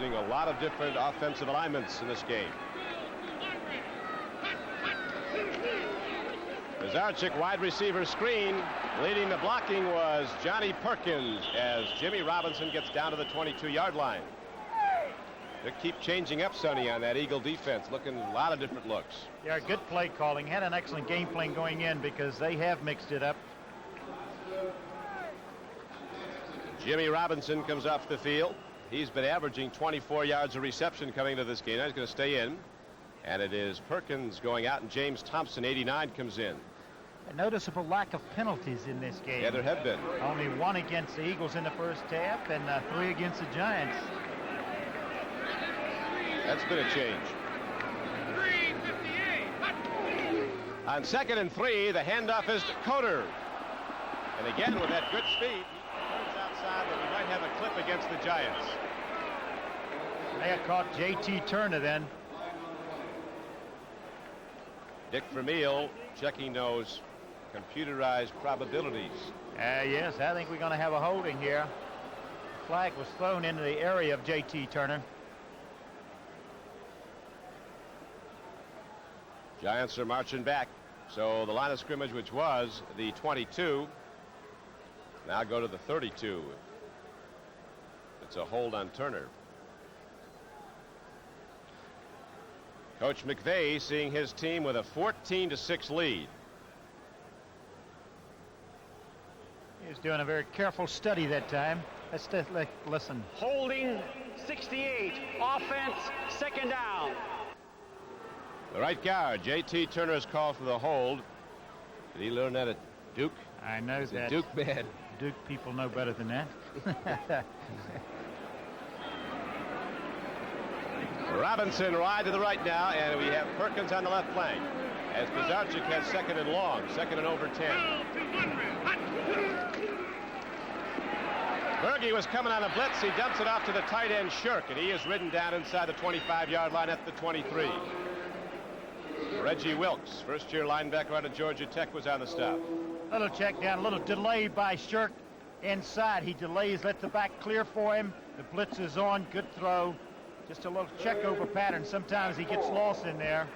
using a lot of different offensive alignments in this game. Pizarczyk, wide receiver screen. Leading the blocking was Johnny Perkins as Jimmy Robinson gets down to the 22-yard line. They keep changing up, Sonny, on that Eagle defense, looking a lot of different looks. Yeah, good play calling. Had an excellent game plan going in because they have mixed it up. Jimmy Robinson comes off the field. He's been averaging 24 yards of reception coming into this game. Now he's going to stay in. And it is Perkins going out, and James Thompson, 89, comes in. A noticeable lack of penalties in this game. Yeah, there have been. Only 1 against the Eagles in the first half and 3 against the Giants. That's been a change. 358. On 2nd and 3, the handoff is to Coder. And again, with that good speed, he turns outside, but we might have a clip against the Giants. They have caught J.T. Turner then. Dick Vermeil checking those computerized probabilities. Yes, I think we're going to have a holding here. The flag was thrown into the area of J.T. Turner. Giants are marching back. So the line of scrimmage, which was the 22, now go to the 32. It's a hold on Turner. Coach McVay seeing his team with a 14-6 lead. He was doing a very careful study that time. Let's listen. Holding 68. Offense, 2nd down. The right guard, J.T. Turner, is called for the hold. Did he learn that at Duke? I know that. Duke man. Duke people know better than that. Robinson wide to the right now, and we have Perkins on the left flank as Pizarczyk has 2nd and long, 2nd and over 10. Berge was coming on a blitz. He dumps it off to the tight end Shirk, and he is ridden down inside the 25-yard line at the 23. Reggie Wilkes, first-year linebacker out of Georgia Tech, was on the stop. Little check down, a little delay by Shirk inside. He delays, let the back clear for him. The blitz is on, good throw. Just a little check over pattern. Sometimes he gets lost in there.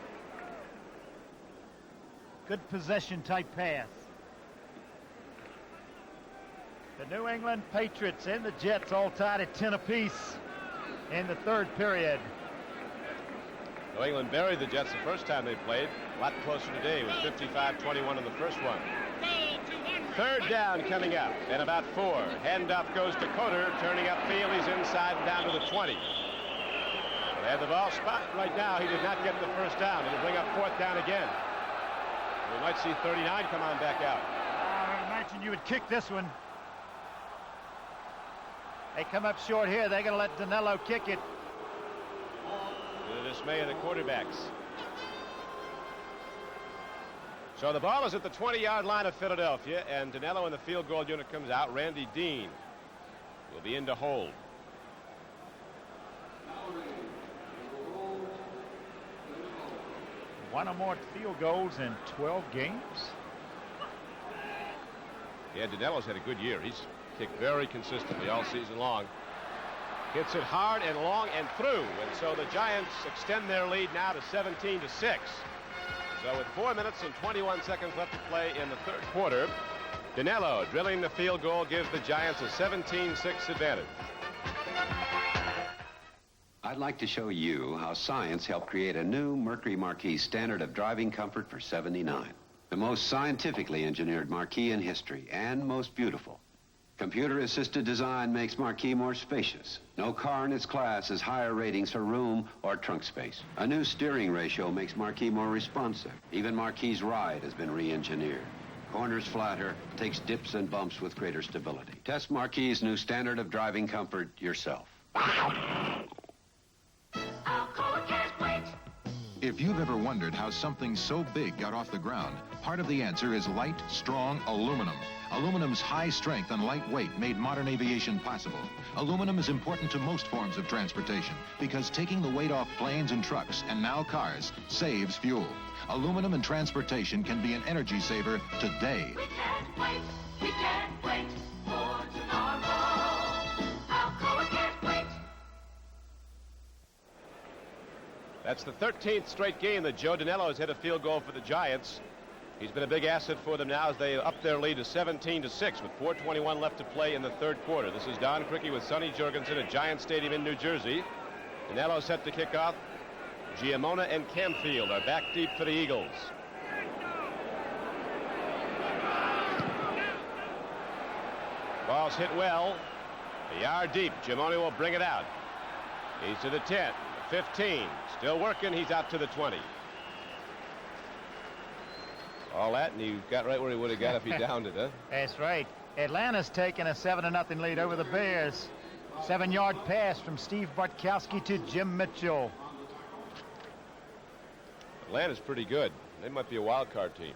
Good possession type pass. The New England Patriots and the Jets all tied at 10 apiece in the 3rd period. New England buried the Jets the first time they played. A lot closer today. It was 55-21 in the first one. 3rd down coming up, and about 4. Handoff goes to Coder, turning upfield. He's inside and down to the 20. They had the ball spot right now. He did not get the first down. It'll bring up 4th down again. We might see 39 come on back out. I would imagine you would kick this one. They come up short here. They're going to let Danilo kick it. To the dismay of the quarterbacks. So the ball is at the 20-yard line of Philadelphia, and Danilo in the field goal unit comes out. Randy Dean will be in to hold. One or more field goals in 12 games. Yeah, Danilo's had a good year. He's kicked very consistently all season long. Hits it hard and long and through, and so the Giants extend their lead now to 17-6. So with 4 minutes and 21 seconds left to play in the 3rd quarter, Danilo drilling the field goal gives the Giants a 17-6 advantage. I'd like to show you how science helped create a new Mercury Marquis standard of driving comfort for '79. The most scientifically engineered Marquis in history and most beautiful. Computer-assisted design makes Marquis more spacious. No car in its class has higher ratings for room or trunk space. A new steering ratio makes Marquis more responsive. Even Marquis' ride has been re-engineered. Corners flatter, takes dips and bumps with greater stability. Test Marquis' new standard of driving comfort yourself. If you've ever wondered how something so big got off the ground, part of the answer is light, strong aluminum. Aluminum's high strength and light weight made modern aviation possible. Aluminum is important to most forms of transportation because taking the weight off planes and trucks, and now cars, saves fuel. Aluminum in transportation can be an energy saver today. We can't wait. We can't wait for tomorrow. Alcoa can't wait. That's the 13th straight game that Joe Danello has hit a field goal for the Giants. He's been a big asset for them now as they up their lead to 17-6 with 4:21 left to play in the third quarter. This is Don Criqui with Sonny Jurgensen at Giant Stadium in New Jersey. Danello set to kick off. Giamona and Camfield are back deep for the Eagles. Ball's hit well. A yard deep. Giamona will bring it out. He's to the 10, 15. Still working. He's out to the 20. All that, and he got right where he would have got if he downed it, huh? That's right. Atlanta's taking a 7-0 lead over the Bears. 7-yard pass from Steve Bartkowski to Jim Mitchell. Atlanta's pretty good. They might be a wild card team.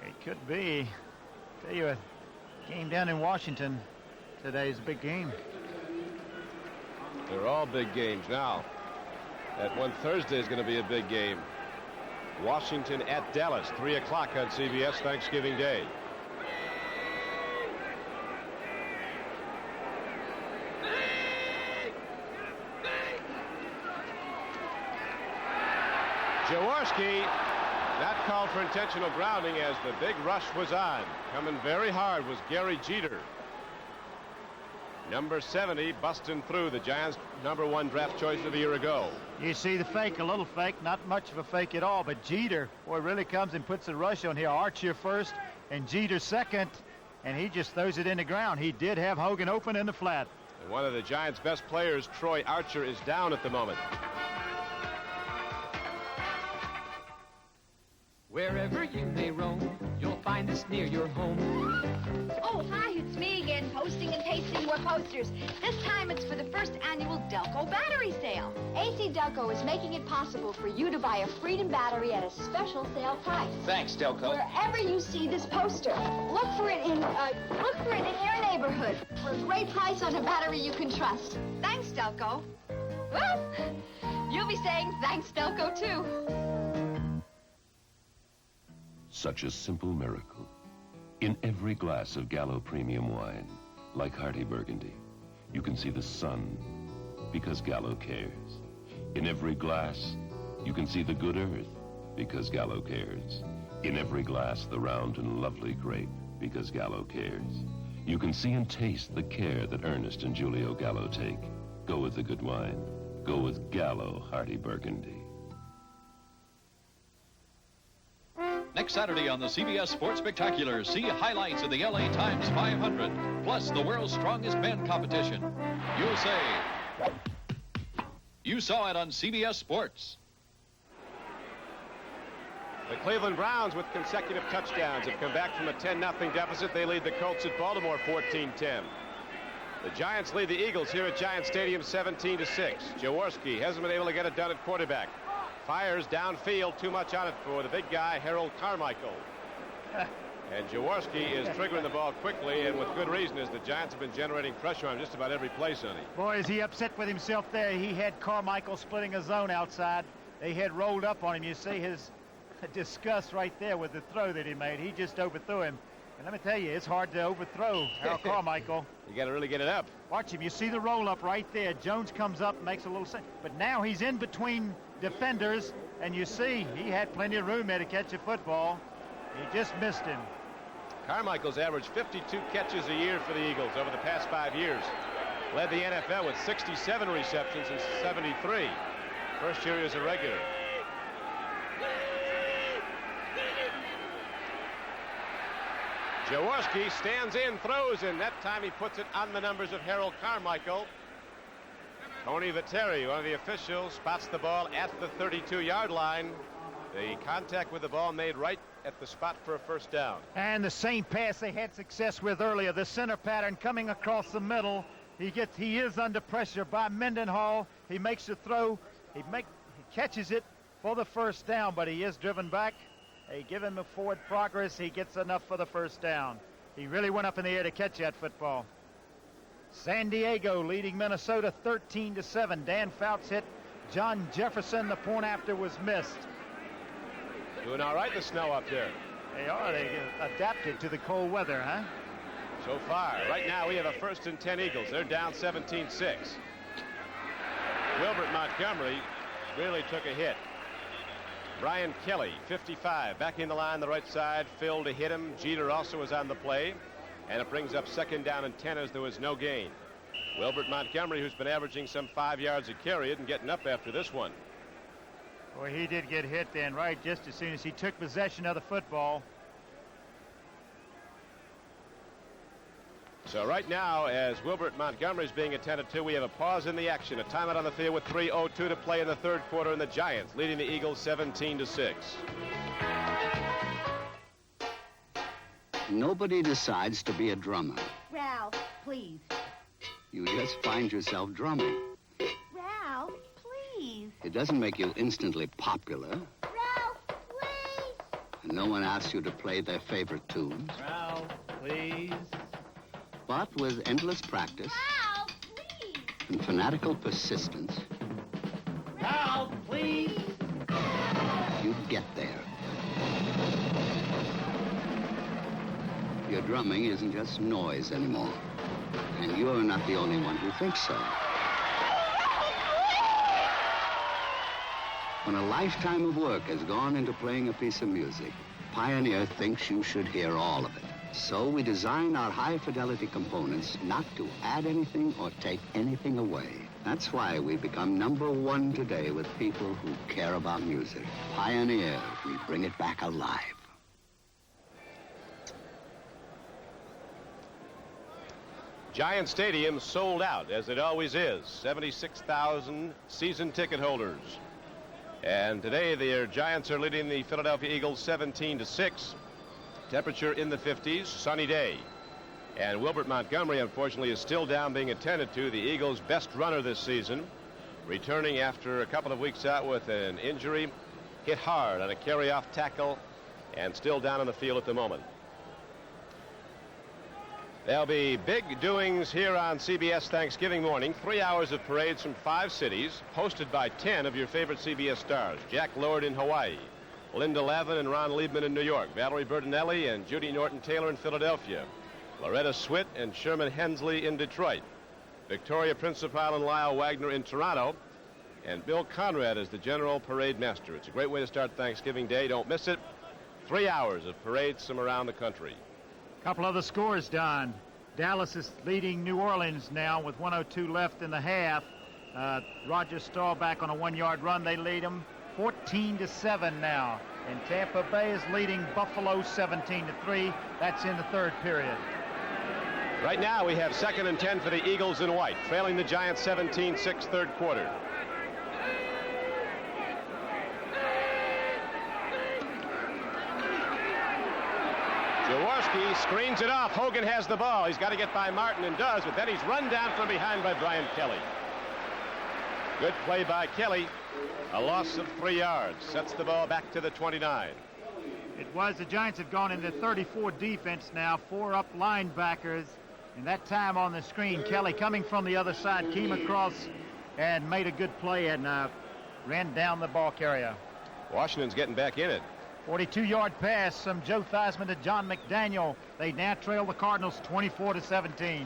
It could be. Tell you, a game down in Washington today is a big game. They're all big games now. That one Thursday is going to be a big game. Washington at Dallas, 3 o'clock on CBS Thanksgiving Day. Jaworski, not called for intentional grounding as the big rush was on. Coming very hard was Gary Jeter. Number 70 busting through, the Giants' #1 draft choice of a year ago. You see the fake, a little fake, not much of a fake at all, but Jeter, boy, really comes and puts a rush on here. Archer first and Jeter second, and he just throws it in the ground. He did have Hogan open in the flat. And one of the Giants' best players, Troy Archer, is down at the moment. Wherever you may roam, you'll find us near your home. Oh, hi, it's me again, posting and pasting more posters. This time it's for the first annual Delco battery sale. AC Delco is making it possible for you to buy a Freedom battery at a special sale price. Thanks, Delco. Wherever you see this poster, look for it in your neighborhood for a great price on a battery you can trust. Thanks, Delco. Well, you'll be saying thanks, Delco, too. Such a simple miracle. In every glass of Gallo Premium wine, like Hearty Burgundy, you can see the sun because Gallo cares. In every glass, you can see the good earth because Gallo cares. In every glass, the round and lovely grape because Gallo cares. You can see and taste the care that Ernest and Giulio Gallo take. Go with the good wine. Go with Gallo Hearty Burgundy. Next Saturday on the CBS Sports Spectacular, see highlights of the LA Times 500, plus the world's strongest men competition. You'll say, you saw it on CBS Sports. The Cleveland Browns, with consecutive touchdowns, have come back from a 10-0 deficit. They lead the Colts at Baltimore 14-10. The Giants lead the Eagles here at Giant Stadium 17-6. Jaworski hasn't been able to get it done at quarterback. Fires downfield, too much on it for the big guy, Harold Carmichael. And Jaworski is triggering the ball quickly, and with good reason, as the Giants have been generating pressure on just about every play, Sonny. Boy, is he upset with himself there. He had Carmichael splitting a zone outside. They had rolled up on him. You see his disgust right there with the throw that he made. He just overthrew him. And let me tell you, it's hard to overthrow Harold Carmichael. You got to really get it up. Watch him. You see the roll up right there. Jones comes up, makes a little sense. But now he's in between defenders, and you see he had plenty of room there to catch a football. He just missed him. Carmichael's averaged 52 catches a year for the Eagles over the past 5 years. Led the NFL with 67 receptions in 73. First year as a regular. Jaworski stands in, throws, and that time he puts it on the numbers of Harold Carmichael. Tony Viteri, one of the officials, spots the ball at the 32-yard line. The contact with the ball made right at the spot for a first down. And the same pass they had success with earlier, the center pattern coming across the middle. He is under pressure by Mendenhall. He makes the throw. He catches it for the first down, but he is driven back. They give him a forward progress. He gets enough for the first down. He really went up in the air to catch that football. San Diego leading Minnesota 13-7. Dan Fouts hit John Jefferson. The point after was missed. Doing all right, the snow up there. They are. They adapted to the cold weather, huh? So far. Right now, we have a 1st and 10 Eagles. They're down 17-6. Wilbert Montgomery really took a hit. Brian Kelly, 55, backing the line the right side. Phil to hit him. Jeter also was on the play. And it brings up 2nd down and 10 as there was no gain. Wilbert Montgomery, who's been averaging some 5 yards a carry, isn't getting up after this one. Well, he did get hit then, right, just as soon as he took possession of the football. So right now, as Wilbert Montgomery is being attended to, we have a pause in the action. A timeout on the field with 3:02 to play in the 3rd quarter, and the Giants leading the Eagles 17-6. Nobody decides to be a drummer. Ralph, please. You just find yourself drumming. Ralph, please. It doesn't make you instantly popular. Ralph, please. And no one asks you to play their favorite tunes. Ralph, please. But with endless practice Ralph, please. and fanatical persistence, Ralph, please. you get there. Your drumming isn't just noise anymore. And you're not the only one who thinks so. When a lifetime of work has gone into playing a piece of music, Pioneer thinks you should hear all of it. So we design our high-fidelity components not to add anything or take anything away. That's why we've become #1 today with people who care about music. Pioneer, we bring it back alive. Giant Stadium sold out, as it always is. 76,000 season ticket holders. And today, the Giants are leading the Philadelphia Eagles 17-6. Temperature in the 50s, sunny day. And Wilbert Montgomery, unfortunately, is still down being attended to. The Eagles' best runner this season, returning after a couple of weeks out with an injury, hit hard on a carry-off tackle, and still down on the field at the moment. There'll be big doings here on CBS Thanksgiving morning. 3 hours of parades from 5 cities, hosted by 10 of your favorite CBS stars. Jack Lord in Hawaii, Linda Lavin and Ron Liebman in New York, Valerie Bertinelli and Judy Norton-Taylor in Philadelphia, Loretta Swit and Sherman Hensley in Detroit, Victoria Principal and Lyle Wagner in Toronto, and Bill Conrad is the general parade master. It's a great way to start Thanksgiving Day. Don't miss it. 3 hours of parades from around the country. Couple other scores, Don. Dallas is leading New Orleans now with 1:02 left in the half. Roger Staubach on a 1-yard run. They lead them 14-7 now. And Tampa Bay is leading Buffalo 17-3. That's in the 3rd period. Right now we have 2nd and 10 for the Eagles in white, trailing the Giants 17-6 3rd quarter. Jaworski screens it off. Hogan has the ball. He's got to get by Martin and does, but then he's run down from behind by Brian Kelly. Good play by Kelly. A loss of 3 yards. Sets the ball back to the 29. It was the Giants have gone into 34 defense now, 4 up linebackers. And that time on the screen, Kelly coming from the other side came across and made a good play and ran down the ball carrier. Washington's getting back in it. 42-yard pass from Joe Theismann to John McDaniel. They now trail the Cardinals 24-17.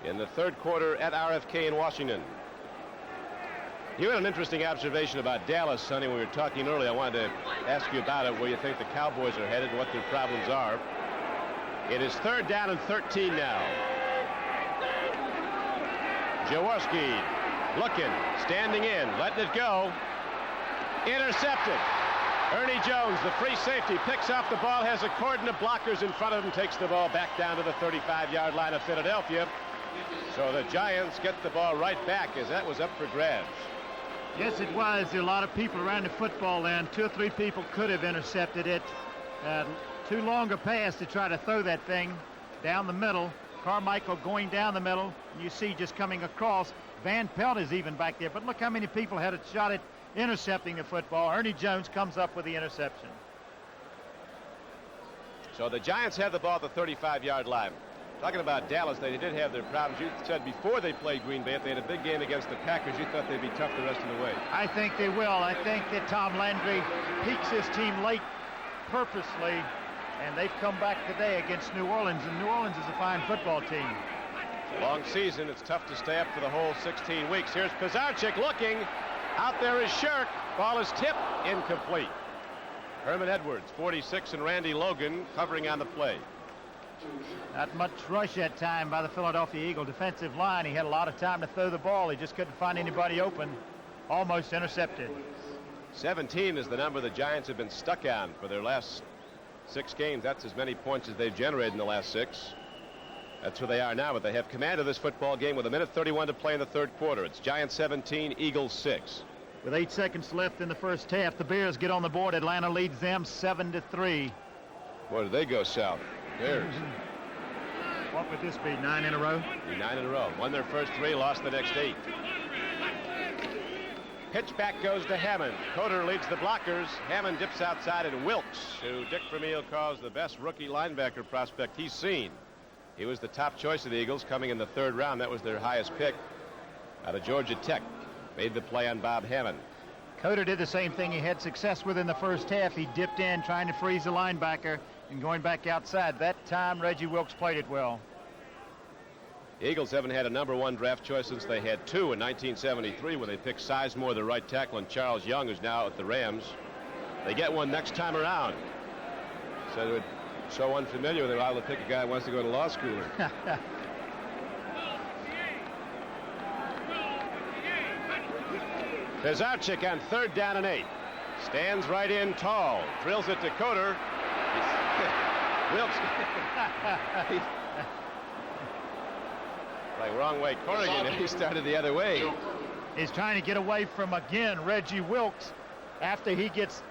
In the 3rd quarter at RFK in Washington. You had an interesting observation about Dallas, Sonny, when we were talking earlier. I wanted to ask you about it, where you think the Cowboys are headed and what their problems are. It is 3rd down and 13 now. Jaworski looking, standing in, letting it go. Intercepted. Ernie Jones, the free safety, picks off the ball, has a cordon of blockers in front of him, takes the ball back down to the 35-yard line of Philadelphia. So the Giants get the ball right back, as that was up for grabs. Yes, it was. There were a lot of people around the football then. 2 or 3 people could have intercepted it. Too long a pass to try to throw that thing down the middle. Carmichael going down the middle. You see just coming across. Van Pelt is even back there. But look how many people had a shot at intercepting the football. Ernie Jones comes up with the interception. So the Giants have the ball at the 35-yard line. Talking about Dallas, they did have their problems. You said before they played Green Bay, if they had a big game against the Packers, you thought they'd be tough the rest of the way. I think they will. I think that Tom Landry peaks his team late purposely, and they've come back today against New Orleans, and New Orleans is a fine football team. It's a long season. It's tough to stay up for the whole 16 weeks. Here's Pizarczyk looking, Out there is Shirk. Ball is tipped, incomplete. Herman Edwards, 46, and Randy Logan covering on the play. Not much rush that time by the Philadelphia Eagle defensive line. He had a lot of time to throw the ball. He just couldn't find anybody open. Almost intercepted. 17 is the number the Giants have been stuck on for their last 6 games. That's as many points as they've generated in the last 6. That's where they are now, but they have command of this football game with 1:31 to play in the third quarter. It's Giants 17, Eagles 6. With 8 seconds left in the first half, the Bears get on the board. Atlanta leads them 7-3. Boy, did they go south. Bears. What would this be, 9 in a row? 9 in a row. Won their first 3, lost the next 8. Pitch back goes to Hammond. Coder leads the blockers. Hammond dips outside, and Wilkes, who Dick Vermeil calls the best rookie linebacker prospect he's seen. He was the top choice of the Eagles coming in the 3rd round. That was their highest pick out of Georgia Tech. Made the play on Bob Hammond. Coder did the same thing he had success with in the first half. He dipped in trying to freeze the linebacker and going back outside. That time Reggie Wilkes played it well. The Eagles haven't had a number 1 draft choice since they had 2 in 1973 when they picked Sizemore, the right tackle, and Charles Young, who's now at the Rams. They get one next time around. So they're so unfamiliar, they're liable to pick a guy who wants to go to law school. Pizarczyk on 3rd down and 8. Stands right in tall. Drills it to Coder. Wilkes. Like wrong way. Corrigan, he started the other way. He's trying to get away from, again, Reggie Wilkes after he gets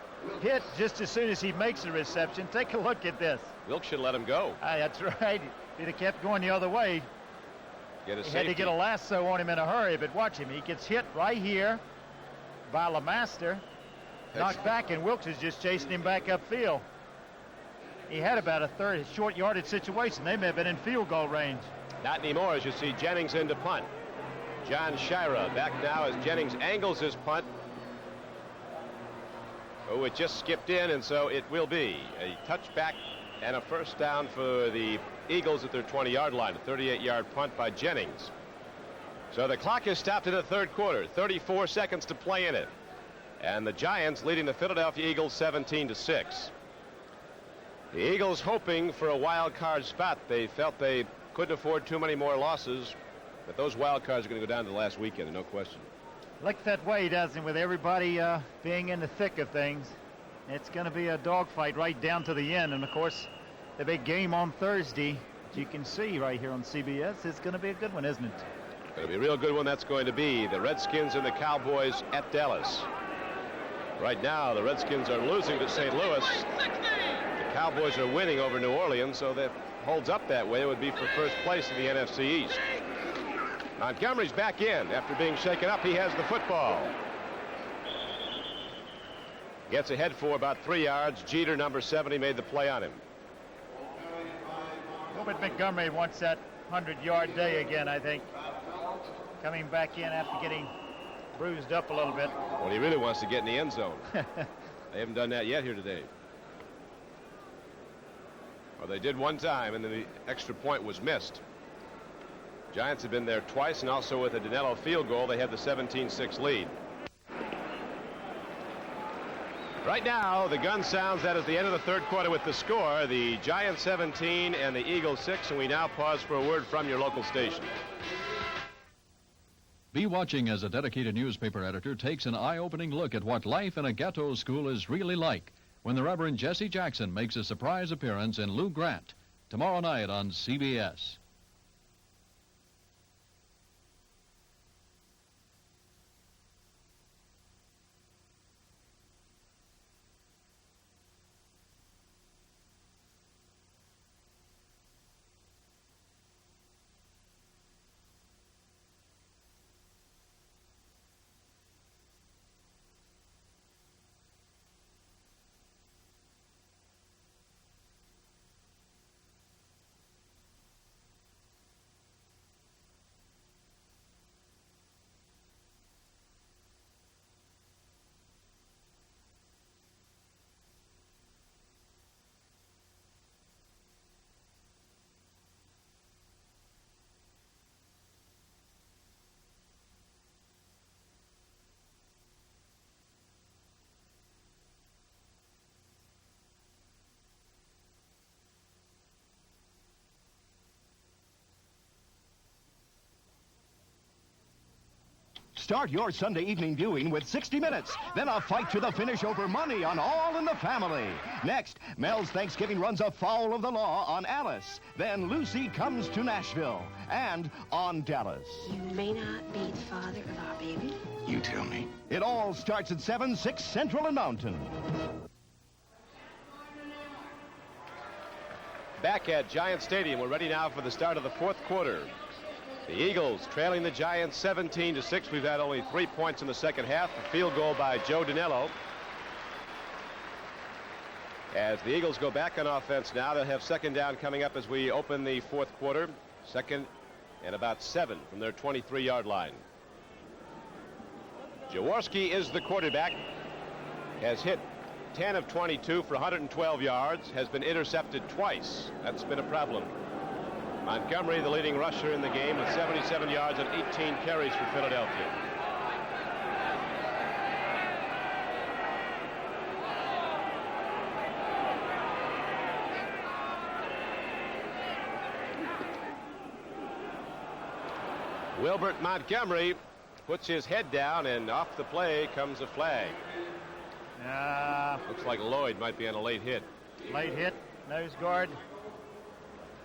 hit just as soon as he makes the reception. Take a look at this. Wilkes should let him go. That's right. He'd have kept going the other way. He had to get a lasso on him in a hurry, but watch him. He gets hit right here by LeMaster. Knocked back, and Wilkes is just chasing him back upfield. He had about a short yardage situation. They may have been in field goal range. Not anymore, as you see Jennings in to punt. John Shira back now as Jennings angles his punt. Oh, it just skipped in, and so it will be a touchback and a first down for the Eagles at their 20-yard line. A 38-yard punt by Jennings. So the clock is stopped in the 3rd quarter. 34 seconds to play in it. And the Giants leading the Philadelphia Eagles 17-6. The Eagles hoping for a wild card spot. They felt they couldn't afford too many more losses, but those wild cards are going to go down to the last weekend, no question. Looks that way, doesn't it, with everybody being in the thick of things. It's going to be a dogfight right down to the end. And, of course, the big game on Thursday, as you can see right here on CBS, is going to be a good one, isn't it? Going to be a real good one. That's going to be the Redskins and the Cowboys at Dallas. Right now, the Redskins are losing to St. Louis. The Cowboys are winning over New Orleans, so that holds up that way. It would be for first place in the NFC East. Montgomery's back in after being shaken up. He has the football. Gets ahead for about 3 yards. Jeter, number 70, made the play on him. Robert Montgomery wants that 100-yard day again, I think. Coming back in after getting bruised up a little bit. Well, he really wants to get in the end zone. They haven't done that yet here today. Well, they did one time, and then the extra point was missed. Giants have been there twice, and also with a Danilo field goal, they had the 17-6 lead. Right now, the gun sounds. That is the end of the 3rd quarter with the score. The Giants 17 and the Eagles 6, and we now pause for a word from your local station. Be watching as a dedicated newspaper editor takes an eye-opening look at what life in a ghetto school is really like when the Reverend Jesse Jackson makes a surprise appearance in Lou Grant tomorrow night on CBS. Start your Sunday evening viewing with 60 Minutes. Then a fight to the finish over money on All in the Family. Next, Mel's Thanksgiving runs afoul of the law on Alice. Then Lucy comes to Nashville. And on Dallas. You may not be the father of our baby. You tell me. It all starts at 7, 6 Central and Mountain. Back at Giant Stadium, we're ready now for the start of the fourth quarter. The Eagles trailing the Giants 17-6. We've had only 3 points in the second half. A field goal by Joe Danello. As the Eagles go back on offense now, they'll have second down coming up as we open the fourth quarter. Second and about 7 from their 23-yard line. Jaworski is the quarterback. Has hit 10 of 22 for 112 yards. Has been intercepted twice. That's been a problem. Montgomery, the leading rusher in the game, with 77 yards and 18 carries for Philadelphia. Wilbert Montgomery puts his head down, and off the play comes a flag. Looks like Lloyd might be on a late hit. Late hit, nose guard.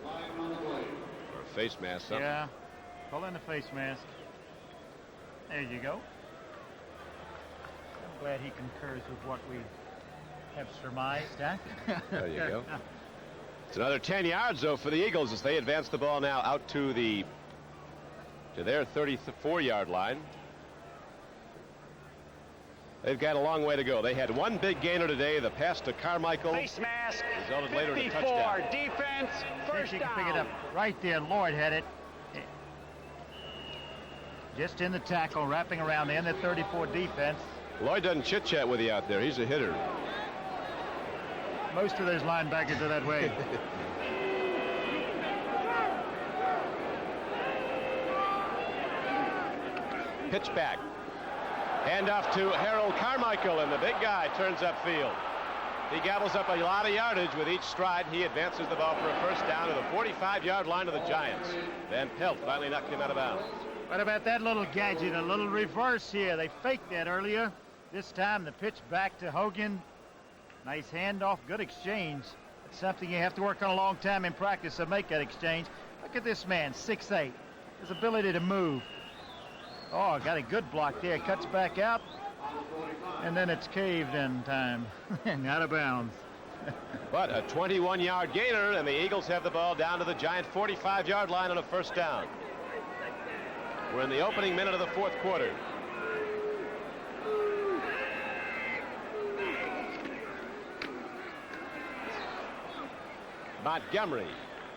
Or a face mask, something. Yeah, pull in the face mask. There you go. I'm glad he concurs with what we have surmised, huh? There you go. It's another 10 yards, though, for the Eagles as they advance the ball now out to their 34-yard line. They've got a long way to go. They had one big gainer today. The pass to Carmichael Face mask. resulted later in a 54. touchdown. Defense. First See if you down. can pick it up right there. Lloyd had it. Just in the tackle, wrapping around in the 34 defense. Lloyd doesn't chit-chat with you out there. He's a hitter. Most of those linebackers are that way. Pitch back. Hand off to Harold Carmichael, and the big guy turns upfield. He gobbles up a lot of yardage with each stride. He advances the ball for a first down to the 45-yard line of the Giants. Van Pelt finally knocked him out of bounds. What about that little gadget, a little reverse here? They faked that earlier. This time the pitch back to Hogan. Nice handoff, good exchange. It's something you have to work on a long time in practice to make that exchange. Look at this man, 6'8". His ability to move. Oh, got a good block there. Cuts back out. And then it's caved in time. And out of bounds. But a 21-yard gainer, and the Eagles have the ball down to the Giant 45-yard line on a first down. We're in the opening minute of the fourth quarter. Montgomery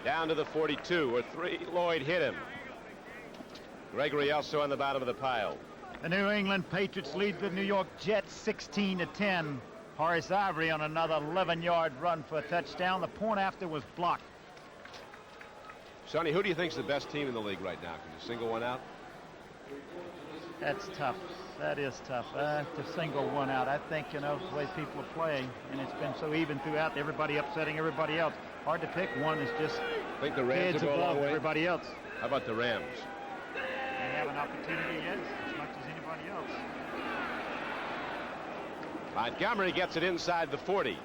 down to the 42, where 3. Lloyd hit him. Gregory also on the bottom of the pile. The New England Patriots lead the New York Jets 16-10. Horace Ivory on another 11-yard run for a touchdown. The point after was blocked. Sonny, who do you think is the best team in the league right now? Can you single one out? That's tough. That is tough. To single one out. I think, the way people are playing, and it's been so even throughout, everybody upsetting everybody else. Hard to pick one. Is just I think the Rams kids will go a long above way. everybody else. How about the Rams? They have an opportunity yet, as much as anybody else. Montgomery gets it inside the 40.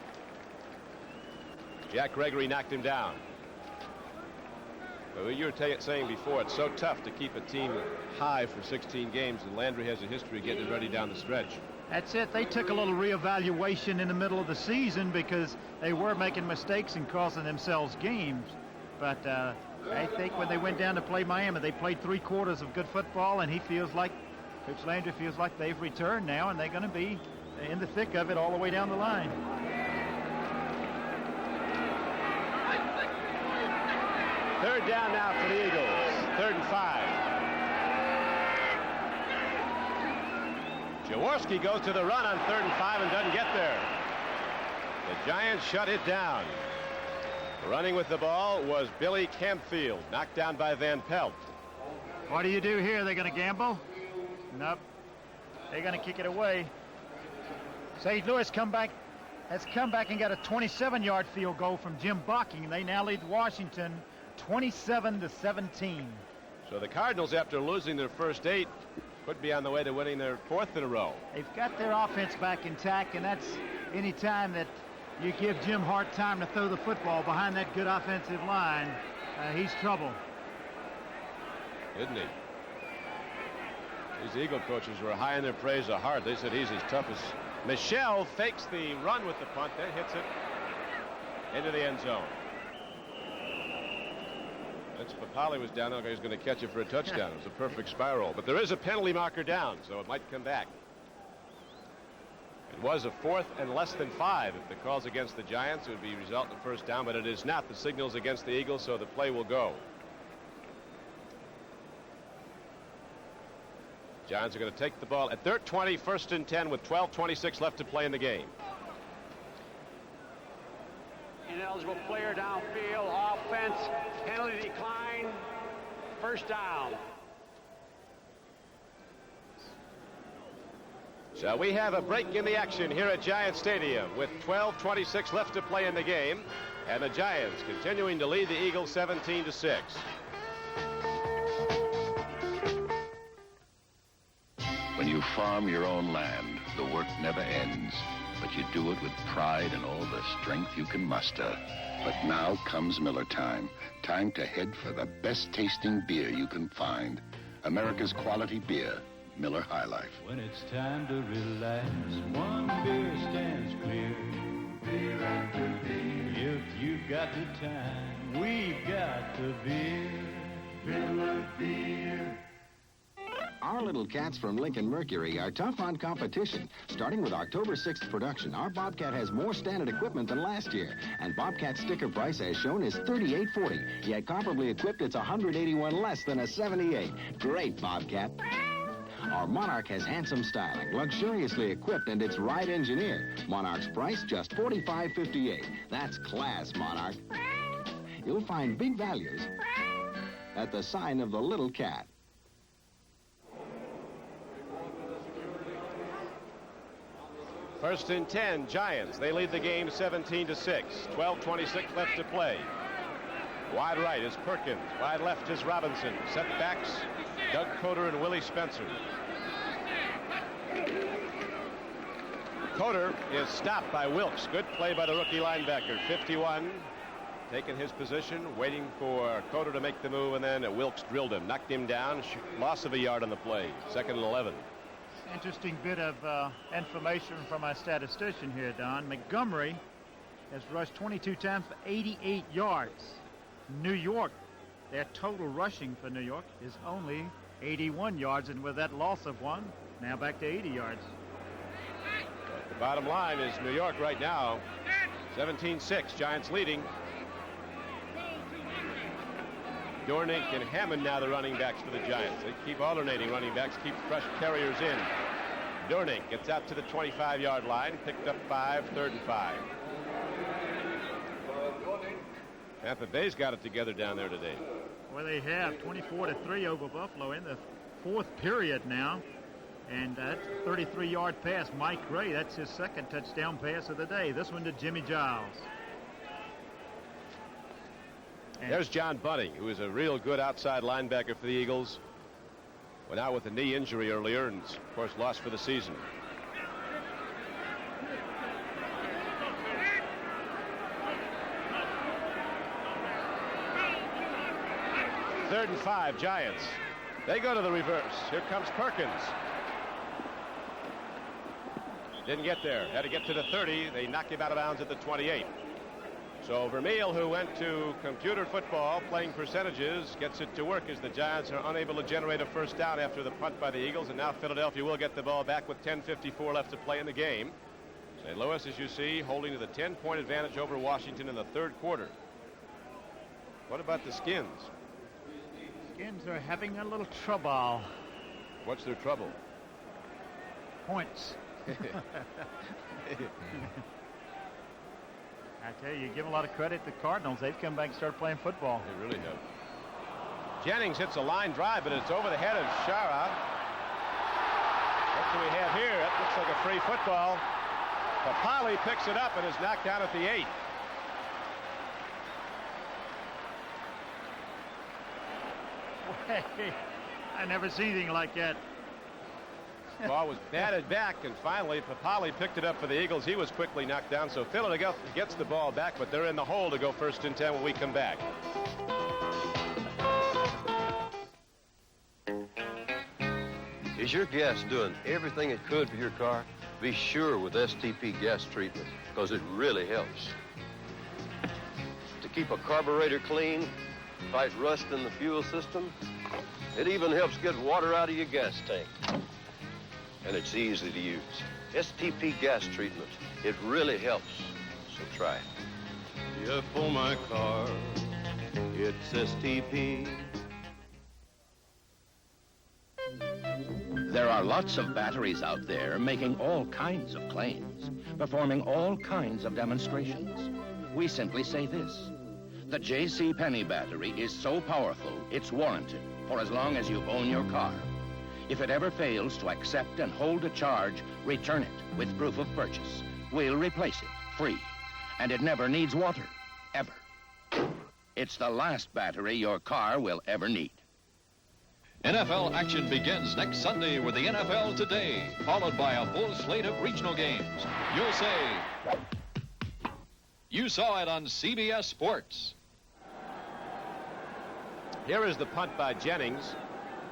Jack Gregory knocked him down. But you were saying before, it's so tough to keep a team high for 16 games, and Landry has a history of getting it ready down the stretch. That's it. They took a little reevaluation in the middle of the season because they were making mistakes and costing themselves games. But I think when they went down to play Miami, they played 3 quarters of good football, and Coach Landry feels like they've returned now, and they're going to be in the thick of it all the way down the line. Third down now for the Eagles. 3rd and 5. Jaworski goes to the run on 3rd and 5 and doesn't get there. The Giants shut it down. Running with the ball was Billy Campfield, knocked down by Van Pelt. What do you do here? They're going to gamble? Nope. They're going to kick it away. St. Louis has come back and got a 27-yard field goal from Jim Bocking. They now lead Washington 27-17. So the Cardinals, after losing their first 8, Could be on the way to winning their 4th in a row. They've got their offense back intact, and that's any time that you give Jim Hart time to throw the football behind that good offensive line, he's trouble. Isn't he? These Eagle coaches were high in their praise of Hart. They said he's as tough as... Michelle fakes the run with the punt, then hits it into the end zone. Vince Papali was down there. He was going to catch it for a touchdown. It was a perfect spiral. But there is a penalty marker down, so it might come back. It was a 4th and less than 5. If the call's against the Giants, it would be result in first down, but it is not. The signal's against the Eagles, so the play will go. Giants are going to take the ball at 20, 1st and 10 with 12:26 left to play in the game. Ineligible player downfield, offense, penalty decline, first down. So we have a break in the action here at Giant Stadium with 12:26 left to play in the game, and the Giants continuing to lead the Eagles 17-6. When you farm your own land, the work never ends, but you do it with pride and all the strength you can muster. But now comes Miller time. Time to head for the best tasting beer you can find. America's quality beer, Miller High Life. When it's time to relax, one beer stands clear. Beer after beer. If you've got the time, we've got the beer. Miller Beer. Our little cats from Lincoln Mercury are tough on competition. Starting with October 6th production, our Bobcat has more standard equipment than last year. And Bobcat's sticker price, as shown, is $38.40. Yet comparably equipped, it's $181 less than a $78. Great, Bobcat. Our Monarch has handsome styling, luxuriously equipped, and it's right engineered. Monarch's price, just $45.58. That's class, Monarch. You'll find big values at the sign of the little cat. First and 10, Giants. They lead the game 17-6. 12:26 left to play. Wide right is Perkins. Wide left is Robinson. Setbacks, Doug Coder and Willie Spencer. Coder is stopped by Wilkes. Good play by the rookie linebacker. 51, taking his position, waiting for Coder to make the move, and then Wilkes drilled him, knocked him down. Loss of a yard on the play. 2nd and 11. Interesting bit of information from our statistician here, Don. Montgomery has rushed 22 times for 88 yards. New York, their total rushing for New York is only 81 yards, and with that loss of one, now back to 80 yards. But the bottom line is New York right now, 17-6, Giants leading. Dornick and Hammond now the running backs for the Giants. They keep alternating running backs, keep fresh carriers in. Dornick gets out to the 25-yard line, picked up 5, 3rd and 5. Tampa Bay's got it together down there today. Well, they have 24-3 over Buffalo in the 4th period now. And that's a 33-yard pass. Mike Gray, that's his 2nd touchdown pass of the day. This one to Jimmy Giles. There's John Bunting, who is a real good outside linebacker for the Eagles. Went out with a knee injury earlier and, of course, lost for the season. Third and 5, Giants. They go to the reverse. Here comes Perkins. Didn't get there. Had to get to the 30. They knock him out of bounds at the 28. So Vermeil, who went to computer football playing percentages, gets it to work as the Giants are unable to generate a first down after the punt by the Eagles, and now Philadelphia will get the ball back with 10:54 left to play in the game. St. Louis, as you see, holding to the 10-point advantage over Washington in the 3rd quarter. What about the Skins? Skins are having a little trouble. What's their trouble? Points. I tell you, give a lot of credit to the Cardinals. They've come back and started playing football. They really have. Jennings hits a line drive, but it's over the head of Shara. What do we have here? That looks like a free football. Papali picks it up and is knocked down at the 8. I never seen anything like that. Ball was batted back, and finally Papali picked it up for the Eagles. He was quickly knocked down, so Philadelphia gets the ball back, but they're in the hole to go 1st and 10 when we come back. Is your gas doing everything it could for your car? Be sure with STP gas treatment, because it really helps. To keep a carburetor clean, fight rust in the fuel system, it even helps get water out of your gas tank. And it's easy to use. STP gas treatment, it really helps, so try it. Yeah, for my car, it's STP. There are lots of batteries out there making all kinds of claims, performing all kinds of demonstrations. We simply say this: the J.C. Penney battery is so powerful, it's warranted for as long as you own your car. If it ever fails to accept and hold a charge, return it with proof of purchase. We'll replace it free. And it never needs water, ever. It's the last battery your car will ever need. NFL action begins next Sunday with the NFL Today, followed by a full slate of regional games. You'll say, you saw it on CBS Sports. Here is the punt by Jennings.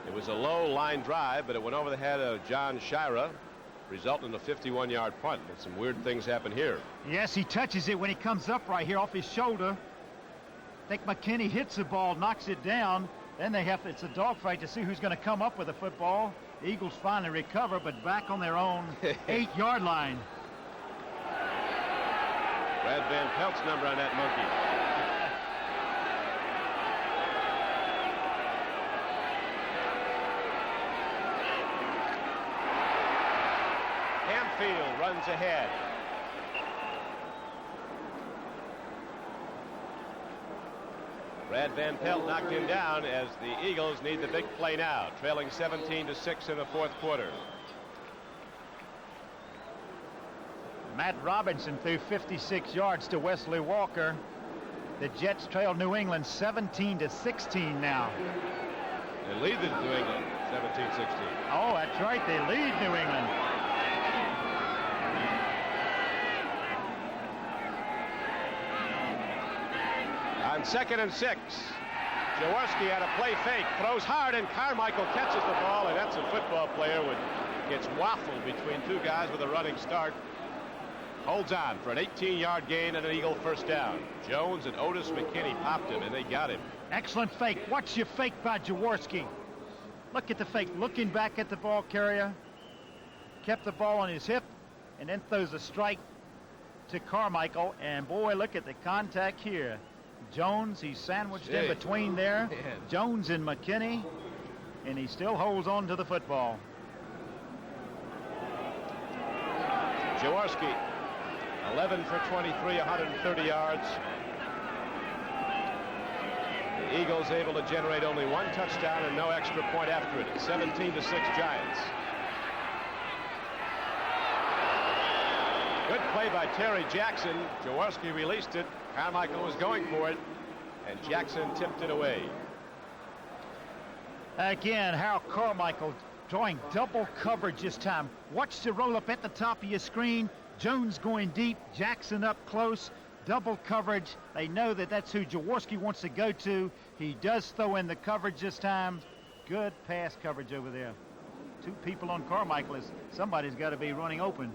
It was a low line drive, but it went over the head of John Shira, resulting in a 51-yard punt. And some weird things happen here. Yes, he touches it when he comes up right here off his shoulder. I think McKinney hits the ball, knocks it down. Then it's a dogfight to see who's going to come up with the football. The Eagles finally recover, but back on their own 8-yard line. Brad Van Pelt's number on that monkey. Hamfield runs ahead. Brad Van Pelt knocked him down as the Eagles need the big play now, trailing 17-6 in the 4th quarter. Matt Robinson threw 56 yards to Wesley Walker. The Jets trail New England 17-16 now. They lead the New England 17-16. Oh, that's right. They lead New England. On 2nd and 6, Jaworski had a play fake, throws hard, and Carmichael catches the ball, and that's a football player who gets waffled between two guys with a running start. Holds on for an 18-yard gain and an Eagle 1st down. Jones and Otis McKinney popped him, and they got him. Excellent fake. Watch your fake by Jaworski. Look at the fake, looking back at the ball carrier. Kept the ball on his hip, and then throws a strike to Carmichael. And boy, look at the contact here. Jones, he's sandwiched in between there. Man. Jones and McKinney, and he still holds on to the football. Jaworski, 11 for 23, 130 yards. The Eagles able to generate only one touchdown and no extra point after it. 17-6 Giants. Good play by Terry Jackson. Jaworski released it. Carmichael was going for it, and Jackson tipped it away. Again, Harold Carmichael drawing double coverage this time. Watch the roll up at the top of your screen. Jones going deep, Jackson up close, double coverage. They know that that's who Jaworski wants to go to. He does throw in the coverage this time. Good pass coverage over there. 2 people on Carmichael. Somebody's got to be running open.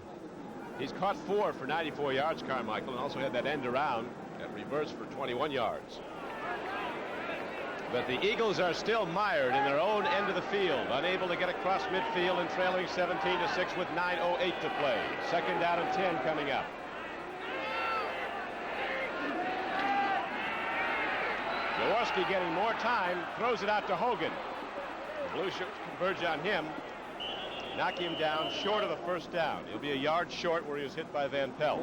He's caught 4 for 94 yards, Carmichael, and also had that end around, that reverse for 21 yards. But the Eagles are still mired in their own end of the field, unable to get across midfield and trailing 17-6 with 9:08 to play. 2nd down and 10 coming up. Jaworski getting more time, throws it out to Hogan. The Blue Shirts converge on him. Knock him down short of the 1st down. He'll be a yard short where he was hit by Van Pelt.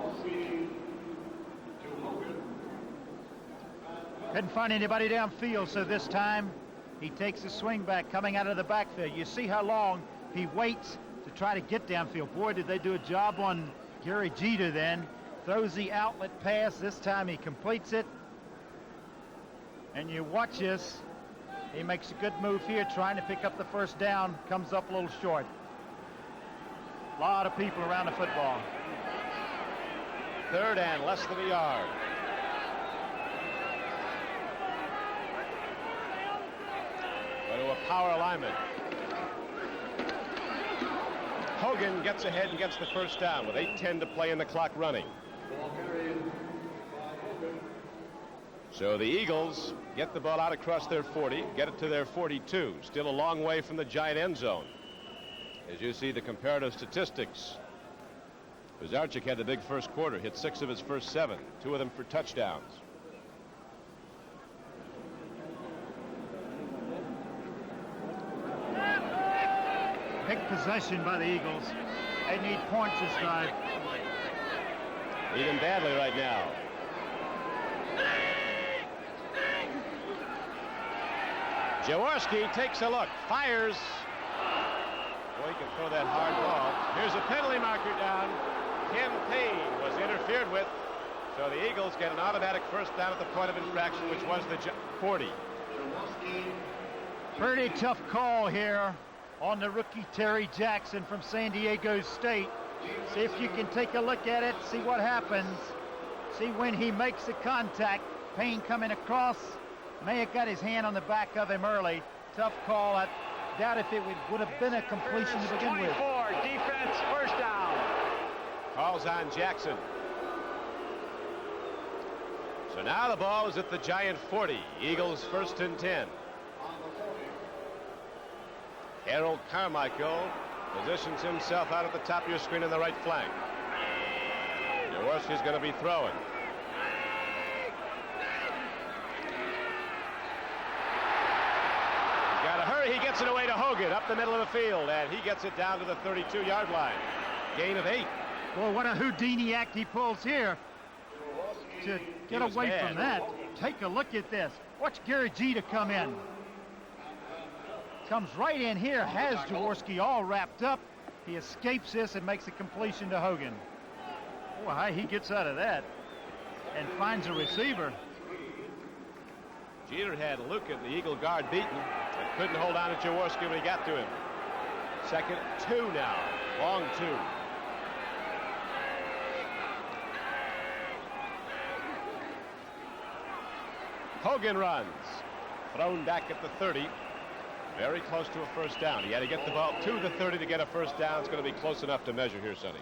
Couldn't find anybody downfield, so this time he takes a swing back coming out of the backfield. You see how long he waits to try to get downfield. Boy, did they do a job on Gary Jeter then. Throws the outlet pass. This time he completes it. And you watch this. He makes a good move here trying to pick up the 1st down. Comes up a little short. A lot of people around the football. 3rd and less than a yard. Go to a power alignment. Hogan gets ahead and gets the first down with 8:10 to play and the clock running. So the Eagles get the ball out across their 40, get it to their 42. Still a long way from the Giant end zone. As you see the comparative statistics, Pizarchik had the big first quarter, hit 6 of his first 7, 2 of them for touchdowns. Big possession by the Eagles. They need points this drive. Need him badly right now. Jaworski takes a look, fires. Boy, he can throw that hard ball. Here's a penalty marker down. Ken Payne was interfered with. So the Eagles get an automatic first down at the point of infraction, which was the 40. Pretty tough call here on the rookie Terry Jackson from San Diego State. See if you can take a look at it, see what happens. See when he makes the contact. Payne coming across. May have got his hand on the back of him early. Tough call. I doubt if it would have been a completion to begin with. 24, defense, first down. Calls on Jackson. So now the ball is at the Giant 40. Eagles 1st and 10. Harold Carmichael positions himself out at the top of your screen on the right flank. Jaworski's going to be throwing. He's got to hurry. He gets it away to Hogan up the middle of the field, and he gets it down to the 32-yard line. Gain of 8. Boy, what a Houdini act he pulls here to get away from that. Take a look at this. Watch Gary Jeter come in. Comes right in here, has Jaworski all wrapped up. He escapes this and makes a completion to Hogan. Boy, how he gets out of that and finds a receiver. Jeter had Lucan, the Eagle guard, beaten, but couldn't hold on to Jaworski when he got to him. 2nd, 2 now. Long 2. Hogan runs. Thrown back at the 30. Very close to a first down. He had to get the ball to the 30 to get a first down. It's going to be close enough to measure here, Sonny.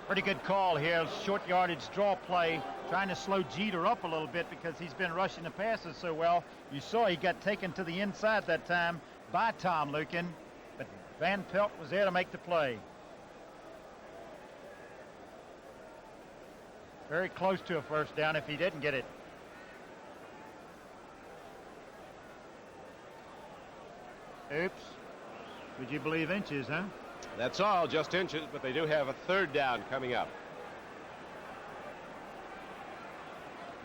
Pretty good call here. Short yardage draw play. Trying to slow Jeter up a little bit because he's been rushing the passes so well. You saw he got taken to the inside that time by Tom Lucan. But Van Pelt was there to make the play. Very close to a first down if he didn't get it. Oops. Would you believe inches, huh? That's all, just inches, but they do have a 3rd down coming up.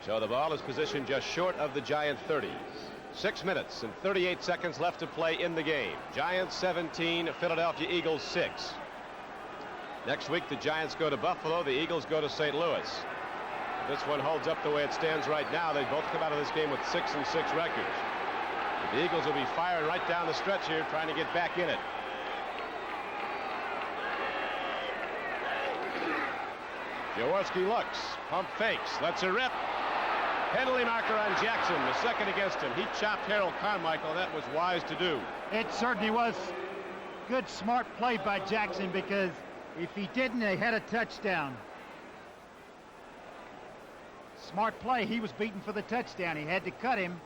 So the ball is positioned just short of the Giant 30. 6 minutes and 38 seconds left to play in the game. Giants 17, Philadelphia Eagles 6. Next week, the Giants go to Buffalo. The Eagles go to St. Louis. If this one holds up the way it stands right now, they both come out of this game with 6-6 records. The Eagles will be firing right down the stretch here, trying to get back in it. Jaworski looks, pump fakes, lets it rip. Penalty marker on Jackson, the 2nd against him. He chopped Harold Carmichael. That was wise to do. It certainly was good, smart play by Jackson, because if he didn't, they had a touchdown. Smart play. He was beaten for the touchdown. He had to cut him.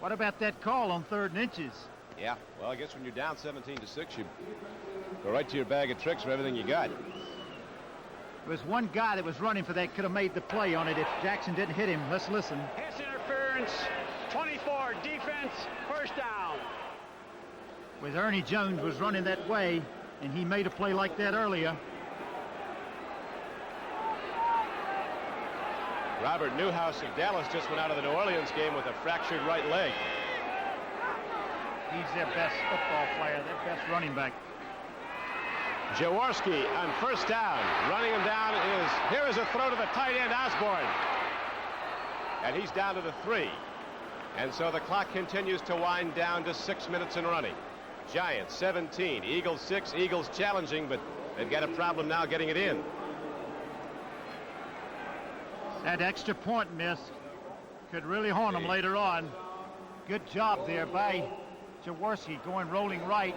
What about that call on 3rd and inches? Yeah, well, I guess when you're down 17-6, you go right to your bag of tricks for everything you got. There was one guy that was running for that, could have made the play on it if Jackson didn't hit him. Let's listen. Pass interference, 24, defense, first down. With Ernie Jones was running that way, and he made a play like that earlier. Robert Newhouse of Dallas just went out of the New Orleans game with a fractured right leg. He's their best football player, their best running back. Jaworski on first down. Running him down here is a throw to the tight end, Osborne. And he's down to the 3. And so the clock continues to wind down to 6 minutes and running. Giants 17, Eagles 6. Eagles challenging, but they've got a problem now getting it in. That extra point miss could really haunt them later on. Good job there by Jaworski going rolling right.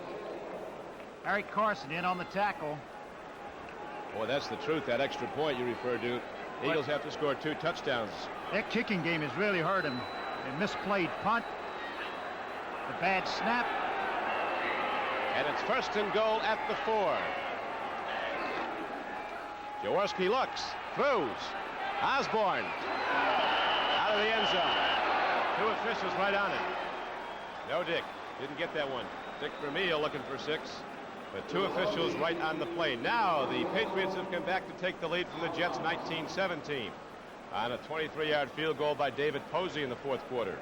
Eric Carson in on the tackle. Boy, that's the truth, that extra point you referred to. Eagles have to score 2 touchdowns. Their kicking game has really hurt him. A misplayed punt. The bad snap. And it's 1st and goal at the 4. Jaworski looks, throws. Osborne out of the end zone. 2 officials right on it. No Dick, didn't get that one. Dick Vermeil looking for 6. But 2 officials right on the play. Now the Patriots have come back to take the lead from the Jets 19-17 on a 23-yard field goal by David Posey in the 4th quarter.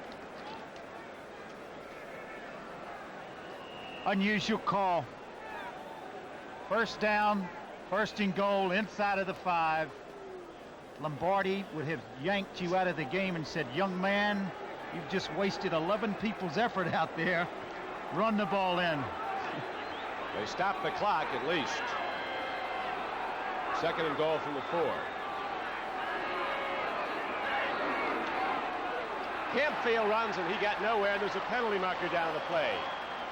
Unusual call. 1st down, 1st and goal inside of the 5. Lombardi would have yanked you out of the game and said, young man, you've just wasted 11 people's effort out there. Run the ball in. They stop the clock at least. 2nd and goal from the 4. Campfield runs and he got nowhere. There's a penalty marker down on the play.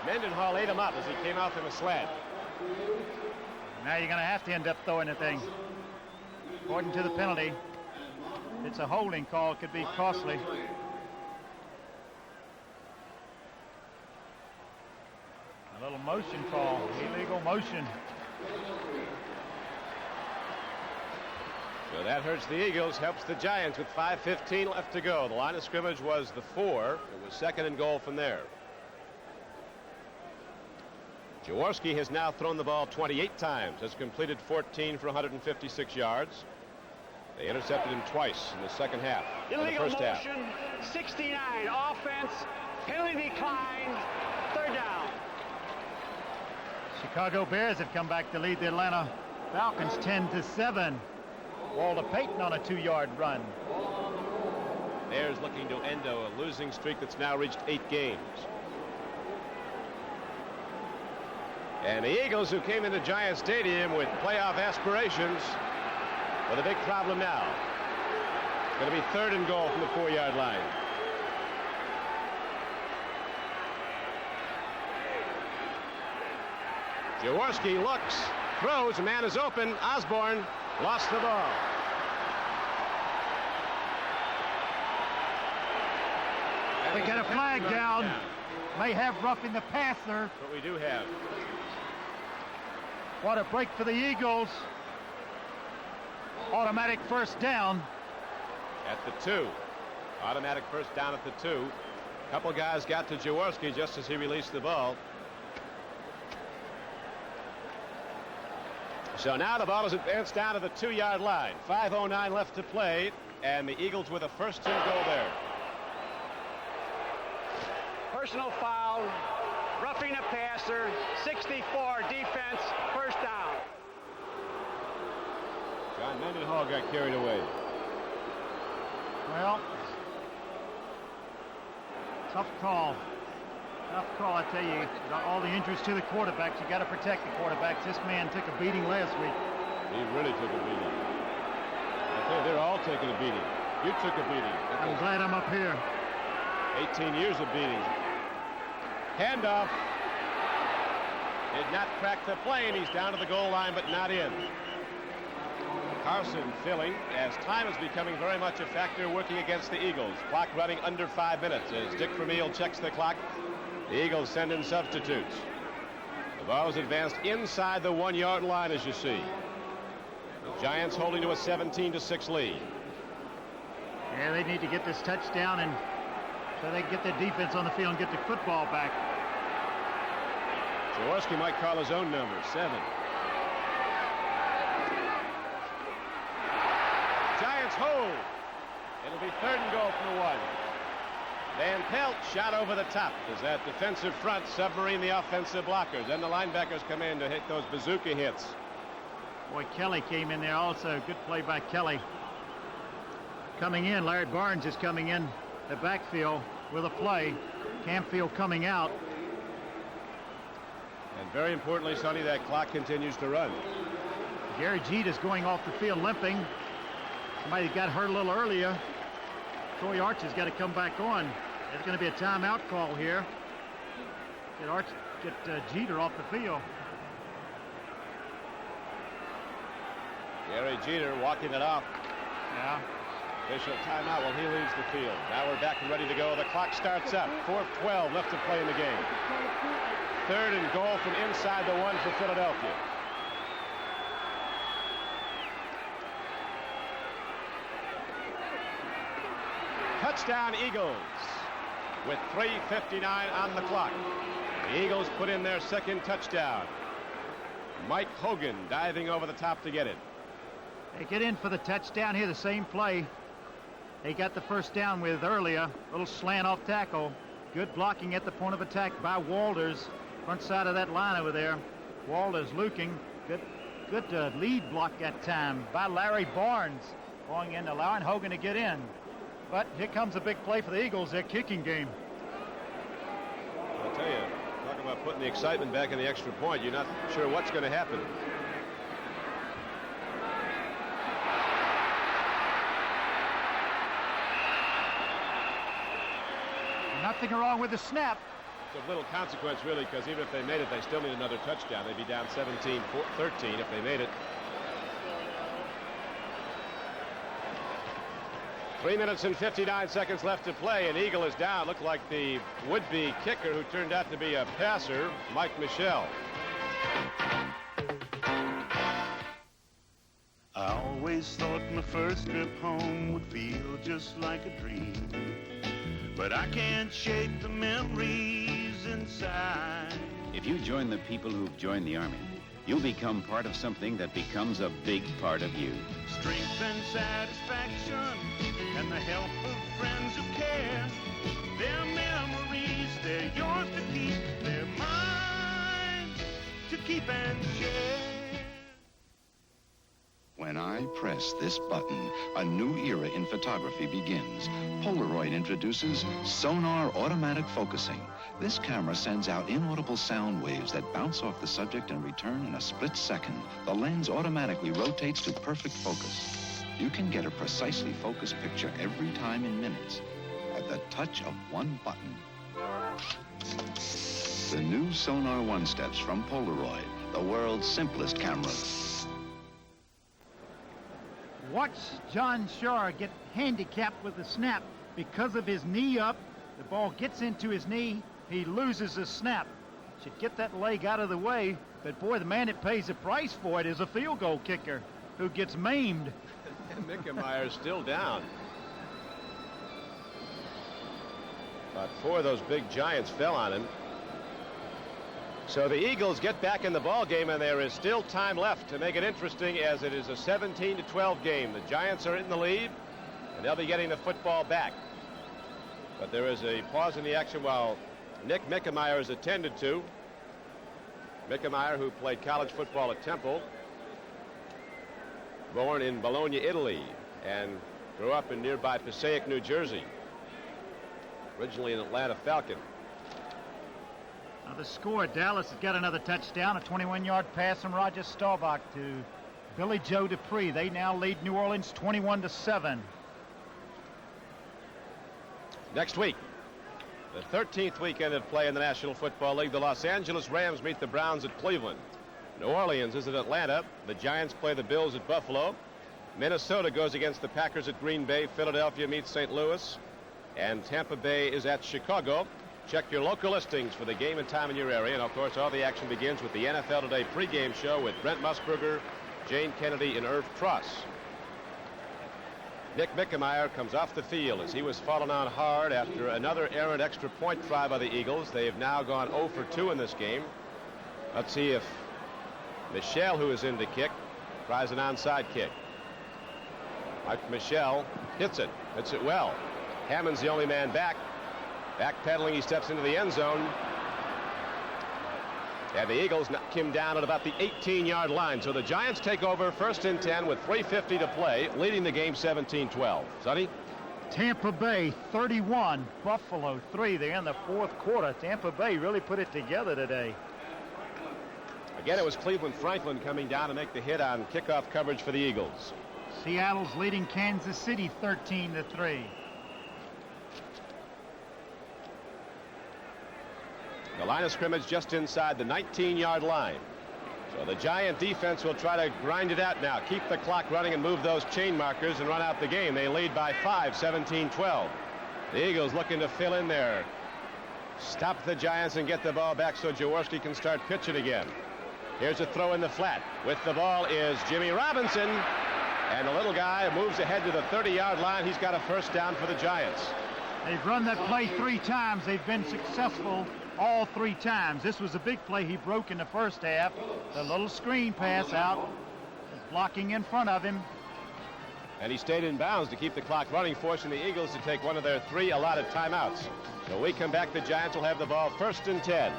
Mendenhall ate him up as he came out in a slant. Now you're going to have to end up throwing the thing. According to the penalty, it's a holding call. It could be costly. A little motion call, illegal motion. So that hurts the Eagles, helps the Giants with 5:15 left to go. The line of scrimmage was the 4. It was 2nd and goal from there. Jaworski has now thrown the ball 28 times, has completed 14 for 156 yards. They intercepted him twice in the 2nd half. Illegal in the 1st half. motion, 69. Offense, penalty declined, 3rd down. Chicago Bears have come back to lead the Atlanta Falcons 10-7. Walter Payton on a 2-yard run. Bears looking to end a losing streak that's now reached 8 games. And the Eagles, who came into Giant Stadium with playoff aspirations, with a big problem now. It's going to be 3rd and goal from the 4-yard line. Jaworski looks, throws, a man is open. Osborne lost the ball. They get a flag down. May have roughing the passer. But we do have. What a break for the Eagles. Automatic 1st down. At the 2. Automatic 1st down at the 2. A couple guys got to Jaworski just as he released the ball. So now the ball is advanced down to the 2-yard line. 5:09 left to play, and the Eagles with a 1st and goal there. Personal foul, roughing a passer, 64 defense, 1st down. John Mendenhall got carried away. Well, tough call. Tough call, I tell you. All the injuries to the quarterbacks. You got to protect the quarterbacks. This man took a beating last week. He really took a beating. I tell you, they're all taking a beating. You took a beating. I'm glad I'm up here. 18 years of beating. Handoff. Did not crack the play, and he's down to the goal line, but not in. Carson filling as time is becoming very much a factor working against the Eagles. Clock running under 5 minutes as Dick Vermeil checks the clock. The Eagles send in substitutes. The ball is advanced inside the 1-yard line, as you see. The Giants holding to a 17-6 lead. Yeah, they need to get this touchdown and so they can get their defense on the field and get the football back. Jaworski might call his own number, 7. Giants hold. It'll be 3rd and goal from the 1. Van Pelt shot over the top as that defensive front submarine the offensive blockers. Then the linebackers come in to hit those bazooka hits. Boy, Kelly came in there also. Good play by Kelly. Coming in, Larry Barnes is coming in the backfield with a play. Campfield coming out. And very importantly, Sonny, that clock continues to run. Gary Jeter's going off the field limping. Somebody got hurt a little earlier. Troy Archer's got to come back on. There's going to be a timeout call here. Get Jeter off the field. Gary Jeter walking it off. Yeah. Official timeout while he leaves the field. Now we're back and ready to go. The clock starts up. 4:12 left to play in the game. 3rd and goal from inside the 1 for Philadelphia. Touchdown Eagles with 3:59 on the clock. The Eagles put in their 2nd touchdown. Mike Hogan diving over the top to get it. They get in for the touchdown here, the same play. They got the first down with earlier. Little slant off tackle. Good blocking at the point of attack by Walters. Front side of that line over there. Walters looking. Good lead block that time by Larry Barnes. Going in, allowing Hogan to get in. But here comes a big play for the Eagles, their kicking game. I'll tell you, talk about putting the excitement back in the extra point. You're not sure what's going to happen. Nothing wrong with the snap. It's of little consequence, really, because even if they made it, they still need another touchdown. They'd be down 17-13 if they made it. 3 minutes and 59 seconds left to play, and Eagle is down. Looked like the would-be kicker, who turned out to be a passer, Mike Michel. I always thought my first trip home would feel just like a dream, but I can't shake the memories inside. If you join the people who've joined the Army, you'll become part of something that becomes a big part of you. Strength and satisfaction and the help of friends who care. Their memories, they're yours to keep. They're mine to keep and share. When I press this button, a new era in photography begins. Polaroid introduces Sonar Automatic Focusing. This camera sends out inaudible sound waves that bounce off the subject and return in a split second. The lens automatically rotates to perfect focus. You can get a precisely focused picture every time in minutes at the touch of one button. The new Sonar One Steps from Polaroid, the world's simplest camera. Watch John Shaw get handicapped with the snap because of his knee up. The ball gets into his knee. He loses the snap. Should get that leg out of the way. But boy, the man that pays the price for it is a field goal kicker who gets maimed. Mickemeyer still down. About 4 of those big giants fell on him. So the Eagles get back in the ball game, and there is still time left to make it interesting, as it is a 17-12 game. The Giants are in the lead, and they'll be getting the football back. But there is a pause in the action while Nick Mickemeyer is attended to. Mickemeyer, who played college football at Temple, born in Bologna, Italy, and grew up in nearby Passaic, New Jersey. Originally an Atlanta Falcon. Now the score, Dallas has got another touchdown, a 21-yard pass from Roger Staubach to Billy Joe Dupree. They now lead New Orleans 21-7. Next week, the 13th weekend of play in the National Football League, the Los Angeles Rams meet the Browns at Cleveland. New Orleans is at Atlanta. The Giants play the Bills at Buffalo. Minnesota goes against the Packers at Green Bay. Philadelphia meets St. Louis. And Tampa Bay is at Chicago. Check your local listings for the game and time in your area. And, of course, all the action begins with the NFL Today pregame show with Brent Musburger, Jane Kennedy, and Irv Truss. Nick Mickemeyer comes off the field as he was fallen on hard after another errant extra point try by the Eagles. They have now gone 0 for 2 in this game. Let's see if Michel, who is in to kick, tries an onside kick. Mike Michel hits it well. Hammond's the only man back. Backpedaling, he steps into the end zone. And the Eagles knock him down at about the 18-yard line. So the Giants take over 1st and 10 with 3:50 to play, leading the game 17-12. Sonny? Tampa Bay 31, Buffalo 3. They're in the 4th quarter. Tampa Bay really put it together today. Again, it was Cleveland Franklin coming down to make the hit on kickoff coverage for the Eagles. Seattle's leading Kansas City 13-3. The line of scrimmage just inside the 19-yard line. So the Giant defense will try to grind it out now, keep the clock running and move those chain markers and run out the game. They lead by 5, 17-12. The Eagles looking to fill in there. Stop the Giants and get the ball back so Jaworski can start pitching again. Here's a throw in the flat. With the ball is Jimmy Robinson. And the little guy moves ahead to the 30-yard line. He's got a first down for the Giants. They've run that play 3 times. They've been successful all 3 times. This was a big play he broke in the first half. The little screen pass out, blocking in front of him. And he stayed in bounds to keep the clock running, forcing the Eagles to take one of their 3 allotted timeouts. So when we come back, the Giants will have the ball 1st and 10.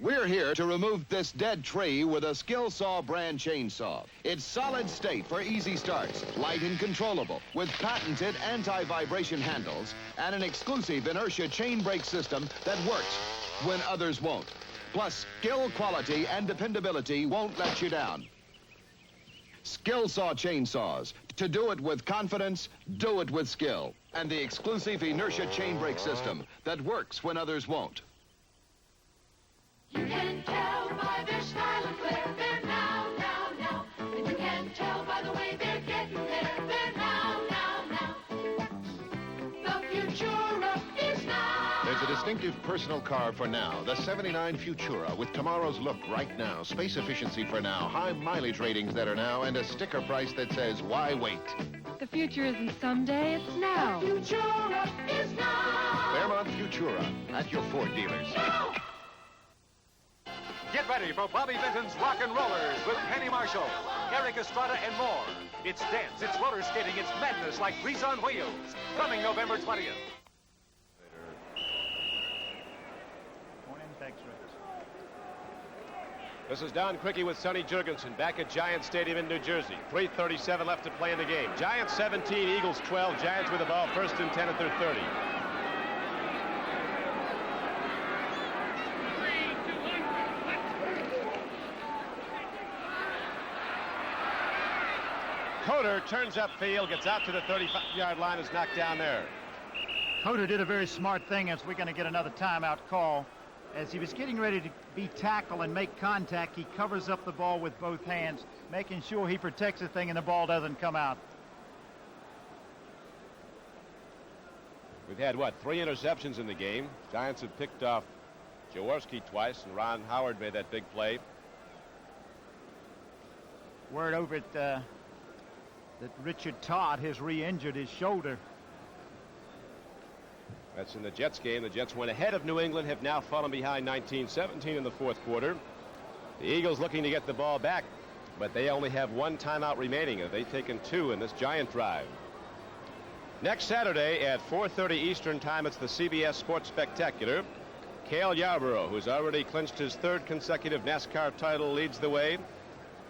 We're here to remove this dead tree with a Skill Saw brand chainsaw. It's solid state for easy starts, light and controllable, with patented anti-vibration handles and an exclusive inertia chain brake system that works when others won't. Plus, skill, quality, and dependability won't let you down. Skill Saw chainsaws. To do it with confidence, do it with skill. And the exclusive inertia chain brake system that works when others won't. You can tell by their style and flair. They're now. And you can tell by the way they're getting there. They're now. The Futura is now. There's a distinctive personal car for now, the 79 Futura, with tomorrow's look right now, space efficiency for now, high mileage ratings that are now, and a sticker price that says, why wait? The future isn't someday, it's now. The Futura is now. Fairmont Futura, at your Ford dealers. Now. Get ready for Bobby Vinton's Rock and Rollers with Penny Marshall, Eric Estrada, and more. It's dance, it's roller skating, it's madness like Grease on Wheels. Coming November 20th. This is Don Quickie with Sonny Jurgensen back at Giant Stadium in New Jersey. 3:37 left to play in the game. Giants 17, Eagles 12. Giants with the ball 1st and 10 at their 30. Coder turns upfield, gets out to the 35-yard line, is knocked down there. Coder did a very smart thing as we're going to get another timeout call. As he was getting ready to be tackled and make contact, he covers up the ball with both hands, making sure he protects the thing and the ball doesn't come out. We've had, 3 interceptions in the game. Giants have picked off Jaworski twice, and Ron Howard made that big play. Word over at that Richard Todd has re-injured his shoulder. That's in the Jets game. The Jets went ahead of New England, have now fallen behind 19-17 in the 4th quarter. The Eagles looking to get the ball back, but they only have 1 timeout remaining. They've taken 2 in this Giant drive. Next Saturday at 4:30 Eastern Time, it's the CBS Sports Spectacular. Cale Yarborough, who's already clinched his 3rd consecutive NASCAR title, leads the way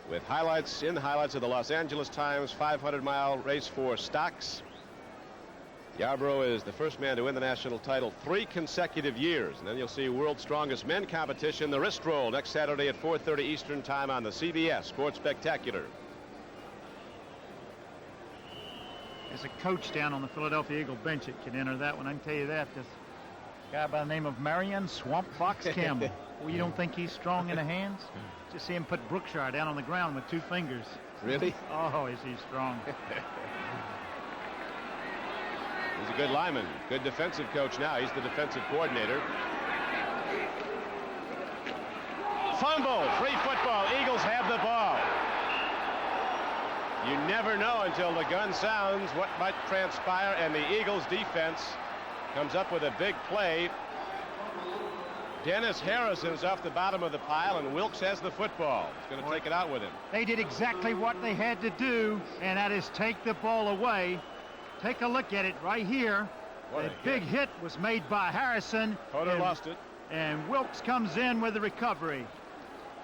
with highlights of the Los Angeles Times 500-mile race for stocks. Yarborough is the first man to win the national title 3 consecutive years. And then you'll see World's Strongest Men competition, the wrist roll, next Saturday at 4:30 Eastern Time on the CBS Sports Spectacular. There's a coach down on the Philadelphia Eagle bench that can enter that one. I can tell you that. This guy by the name of Marion Swamp Fox Campbell. Well, you don't think he's strong in the hands? Just see him put Brookshire down on the ground with 2 fingers. Really? Oh, is he strong. He's a good lineman, good defensive coach now. He's the defensive coordinator. Fumble, free football. Eagles have the ball. You never know until the gun sounds what might transpire, and the Eagles defense comes up with a big play. Dennis Harrison is off the bottom of the pile, and Wilkes has the football. He's going to take it out with him. They did exactly what they had to do, and that is take the ball away. Take a look at it right here. A big hit was made by Harrison. Coder lost it. And Wilkes comes in with the recovery.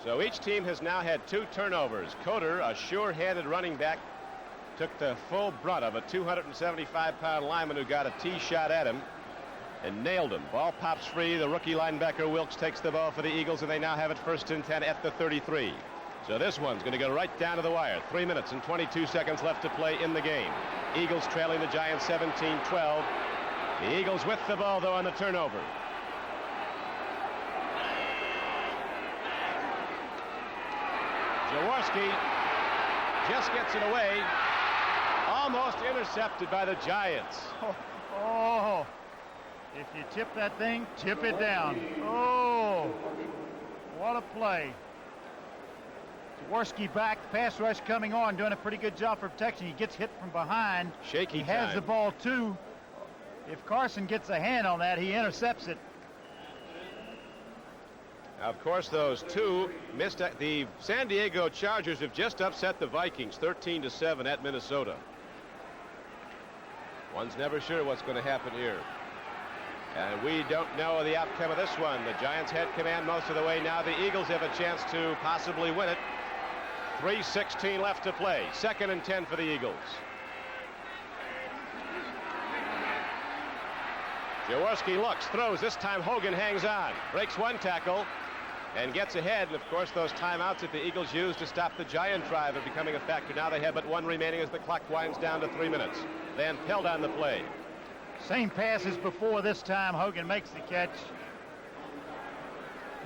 So each team has now had 2 turnovers. Coder, a sure-handed running back, took the full brunt of a 275-pound lineman who got a tee shot at him. and nailed him. Ball pops free. The rookie linebacker Wilkes takes the ball for the Eagles, and they now have it 1st and 10 at the 33. So this one's going to go right down to the wire. 3 minutes and 22 seconds left to play in the game. Eagles trailing the Giants 17-12. The Eagles with the ball, though, on the turnover. Jaworski just gets it away. Almost intercepted by the Giants. Oh, if you tip that thing, tip it down. Oh, what a play. Jaworski back, pass rush coming on, doing a pretty good job for protection. He gets hit from behind. Shaky He has time. the ball, too. If Carson gets a hand on that, he intercepts it. Now, of course, those two missed. The San Diego Chargers have just upset the Vikings 13-7 at Minnesota. One's never sure what's going to happen here. And we don't know the outcome of this one. The Giants had command most of the way. Now the Eagles have a chance to possibly win it. 3:16 left to play. 2nd and 10 for the Eagles. Jaworski looks, throws. This time Hogan hangs on. Breaks one tackle and gets ahead. And, of course, those timeouts that the Eagles used to stop the Giant drive are becoming a factor. Now they have but one remaining as the clock winds down to 3 minutes. Van Pelt on the play. Same pass as before. This time Hogan makes the catch.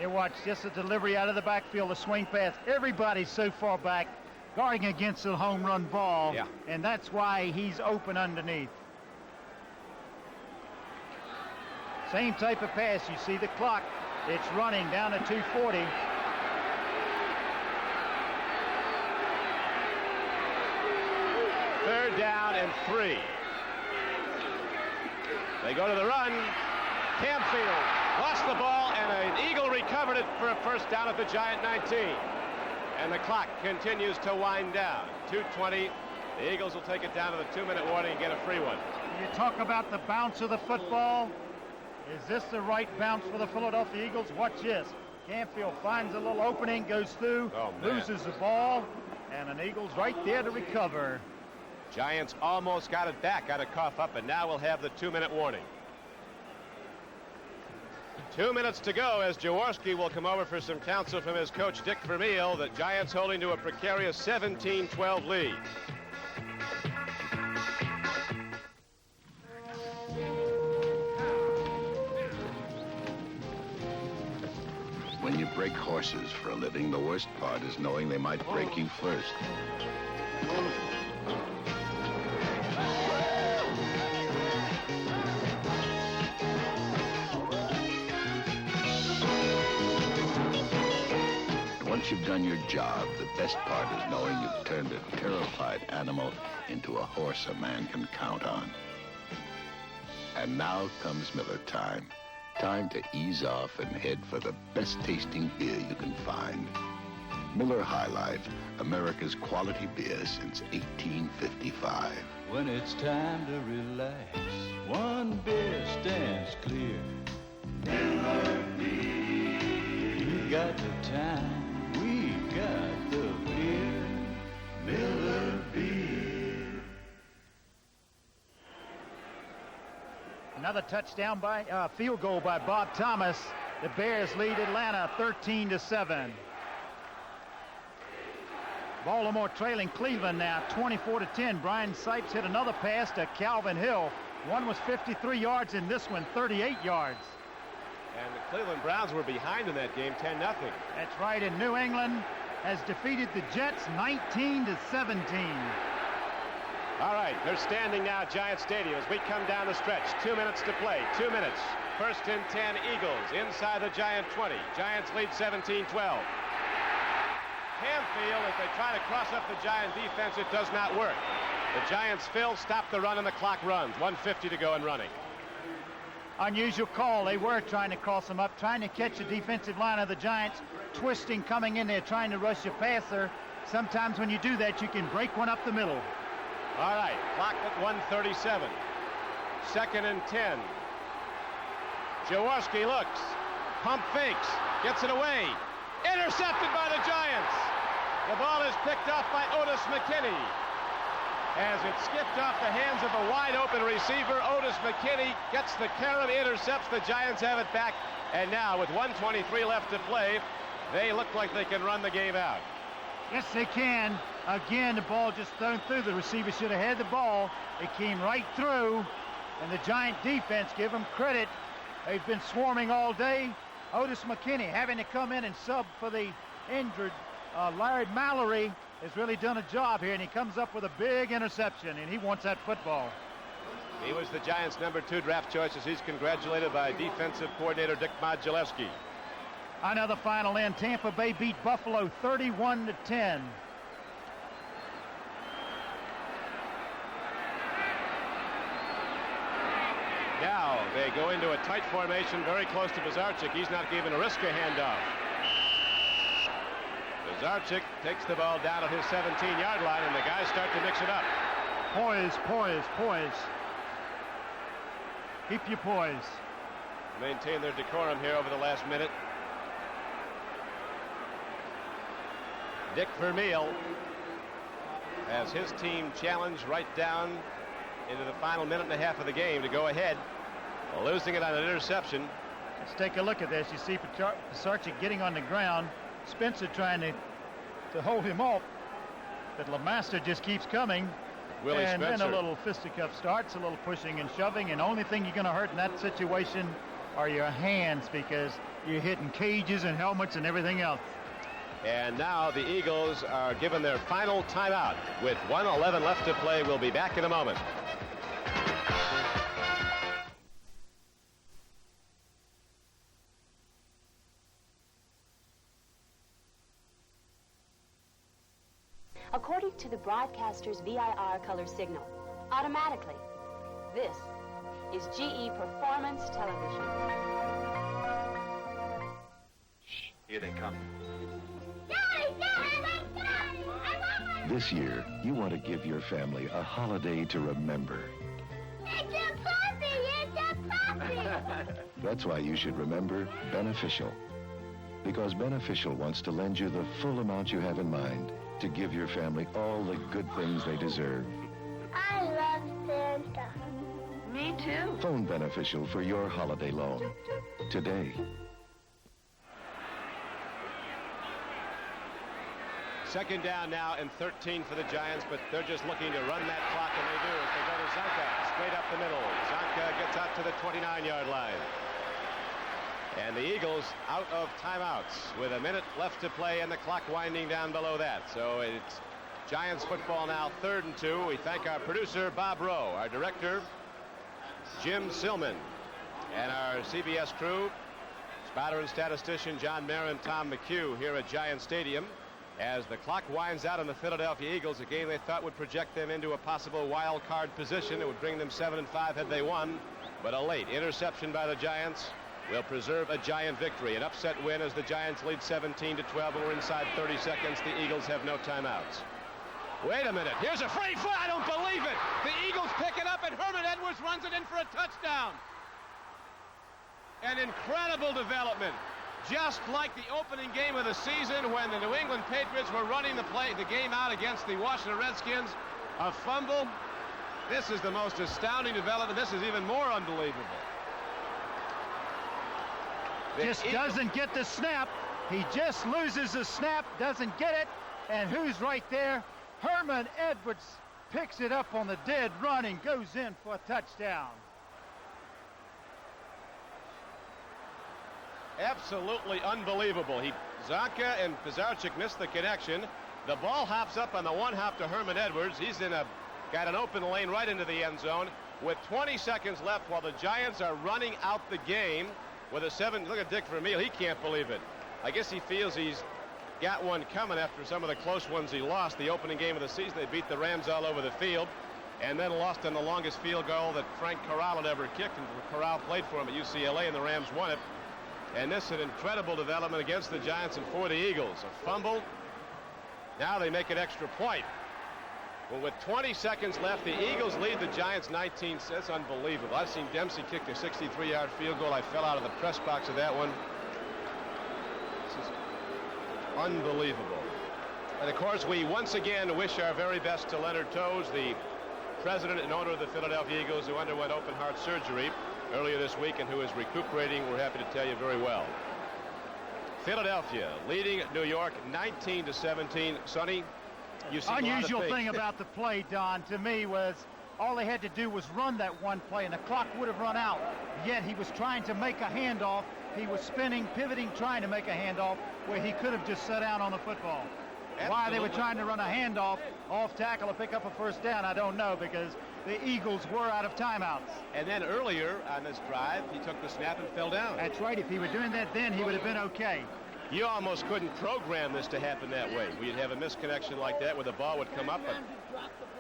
You watch just a delivery out of the backfield, a swing pass. Everybody's so far back guarding against a home run ball. Yeah. And that's why he's open underneath. Same type of pass. You see the clock. It's running down to 2:40. Third down and 3. They go to the run. Campfield lost the ball, and an Eagle recovered it for a first down at the Giant 19. And the clock continues to wind down. 2:20. The Eagles will take it down to the 2-minute warning and get a free one. You talk about the bounce of the football. Is this the right bounce for the Philadelphia Eagles? Watch this. Campfield finds a little opening, goes through, loses the ball, and an Eagles right there to recover. Giants almost got it back, got a cough up, and now we'll have the 2-minute warning. 2 minutes to go as Jaworski will come over for some counsel from his coach, Dick Vermeil. The Giants holding to a precarious 17-12 lead. When you break horses for a living, the worst part is knowing they might break you first. Once you've done your job, the best part is knowing you've turned a terrified animal into a horse a man can count on. And now comes Miller time. Time to ease off and head for the best tasting beer you can find. Miller High Life, America's quality beer since 1855. When it's time to relax, one beer stands clear. Miller Beer. You got the time, we got the beer. Miller Beer. Another touchdown by field goal by Bob Thomas. The Bears lead Atlanta 13-7. Baltimore trailing Cleveland now 24-10. Brian Sipes hit another pass to Calvin Hill. One was 53 yards and this one 38 yards. And the Cleveland Browns were behind in that game 10-0. That's right, and New England has defeated the Jets 19-17. All right, they're standing now at Giant Stadium as we come down the stretch. 2 minutes to play. 2 minutes. 1st and 10 Eagles inside the Giant 20. Giants lead 17-12. Campfield, as they try to cross up the Giant defense, it does not work. The Giants stop the run, and the clock runs. 1:50 to go and running. Unusual call. They were trying to cross them up, trying to catch the defensive line of the Giants, twisting, coming in there, trying to rush your passer. Sometimes when you do that, you can break one up the middle. All right, clock at 1:37. 2nd and 10. Jaworski looks, pump fakes, gets it away. Intercepted by the Giants. The ball is picked off by Otis McKinney. as it skipped off the hands of a wide-open receiver. Otis McKinney gets the carom, intercepts. The Giants have it back. And now, with 1:23 left to play, they look like they can run the game out. Yes, they can. Again, the ball just thrown through. The receiver should have had the ball. It came right through. And the Giant defense, give them credit. They've been swarming all day. Otis McKinney having to come in and sub for the injured Larry Mallory has really done a job here, and he comes up with a big interception, and he wants that football. He was the Giants' #2 draft choice as he's congratulated by defensive coordinator Dick Modulewski. Another final in. Tampa Bay beat Buffalo 31-10. Now they go into a tight formation very close to Bizarchik. He's not giving Ariska handoff. Bizarchik takes the ball down at his 17-yard line, and the guys start to mix it up. Poise, poise, poise. Keep your poise. Maintain their decorum here over the last minute. Dick Vermeil has his team challenged right down into the final minute and a half of the game to go ahead, losing it on an interception. Let's take a look at this. You see Pisarcik getting on the ground. Spencer trying to hold him off, but LeMaster just keeps coming. Willie and Spencer. Then a little fisticuff starts, a little pushing and shoving, and the only thing you're going to hurt in that situation are your hands, because you're hitting cages and helmets and everything else. And now the Eagles are given their final timeout with 1:11 left to play. We'll be back in a moment. According to the broadcaster's VIR color signal, automatically, this is GE Performance Television. Shh, here they come. This year, you want to give your family a holiday to remember. It's a puppy! It's a puppy! That's why you should remember Beneficial. Because Beneficial wants to lend you the full amount you have in mind to give your family all the good things they deserve. I love Santa. Me too. Phone Beneficial for your holiday loan today. Second down now and 13 for the Giants, but they're just looking to run that clock, and they do as they go to Zonka, straight up the middle. Zonka gets out to the 29-yard line. And the Eagles out of timeouts with a minute left to play and the clock winding down below that. So it's Giants football now, 3rd and 2. We thank our producer, Bob Rowe, our director, Jim Silman, and our CBS crew, spotter and statistician John Marin, Tom McHugh here at Giant Stadium. As the clock winds out on the Philadelphia Eagles, a game they thought would project them into a possible wild card position. It would bring them 7-5 had they won, but a late interception by the Giants will preserve a Giant victory. An upset win as the Giants lead 17-12, and we're inside 30 seconds. The Eagles have no timeouts. Wait a minute. Here's a free foot. I don't believe it. The Eagles pick it up, and Herman Edwards runs it in for a touchdown. An incredible development. Just like the opening game of the season when the New England Patriots were running the game out against the Washington Redskins. A fumble. This is the most astounding development. This is even more unbelievable. Just doesn't get the snap. He just loses the snap, doesn't get it. And who's right there? Herman Edwards picks it up on the dead run and goes in for a touchdown. Absolutely unbelievable. Zonka and Pisarcik missed the connection. The ball hops up on the one hop to Herman Edwards. He's got an open lane right into the end zone with 20 seconds left while the Giants are running out the game with a 7. Look at Dick Vermeil. He can't believe it. I guess he feels he's got one coming after some of the close ones he lost. The opening game of the season, they beat the Rams all over the field and then lost on the longest field goal that Frank Corral had ever kicked. And Corral played for him at UCLA, and the Rams won it. And this is an incredible development against the Giants and for the Eagles. A fumble. Now they make an extra point. Well, with 20 seconds left, the Eagles lead the Giants 19. That's unbelievable. I've seen Dempsey kick a 63-yard field goal. I fell out of the press box of that one. This is unbelievable. And, of course, we once again wish our very best to Leonard Toews, the president and owner of the Philadelphia Eagles, who underwent open heart surgery earlier this week and who is recuperating, we're happy to tell you, very well. Philadelphia leading New York 19-17. Sonny, you see unusual thing about the play, Don, to me was all they had to do was run that one play and the clock would have run out. Yet he was trying to make a handoff. He was spinning, pivoting, trying to make a handoff where he could have just sat down on the football. Absolutely. Why they were trying to run a handoff off tackle to pick up a first down, I don't know, because the Eagles were out of timeouts. And then earlier on this drive, he took the snap and fell down. That's right. If he were doing that then, he would have been okay. You almost couldn't program this to happen that way. We'd have a misconnection like that where the ball would come up, but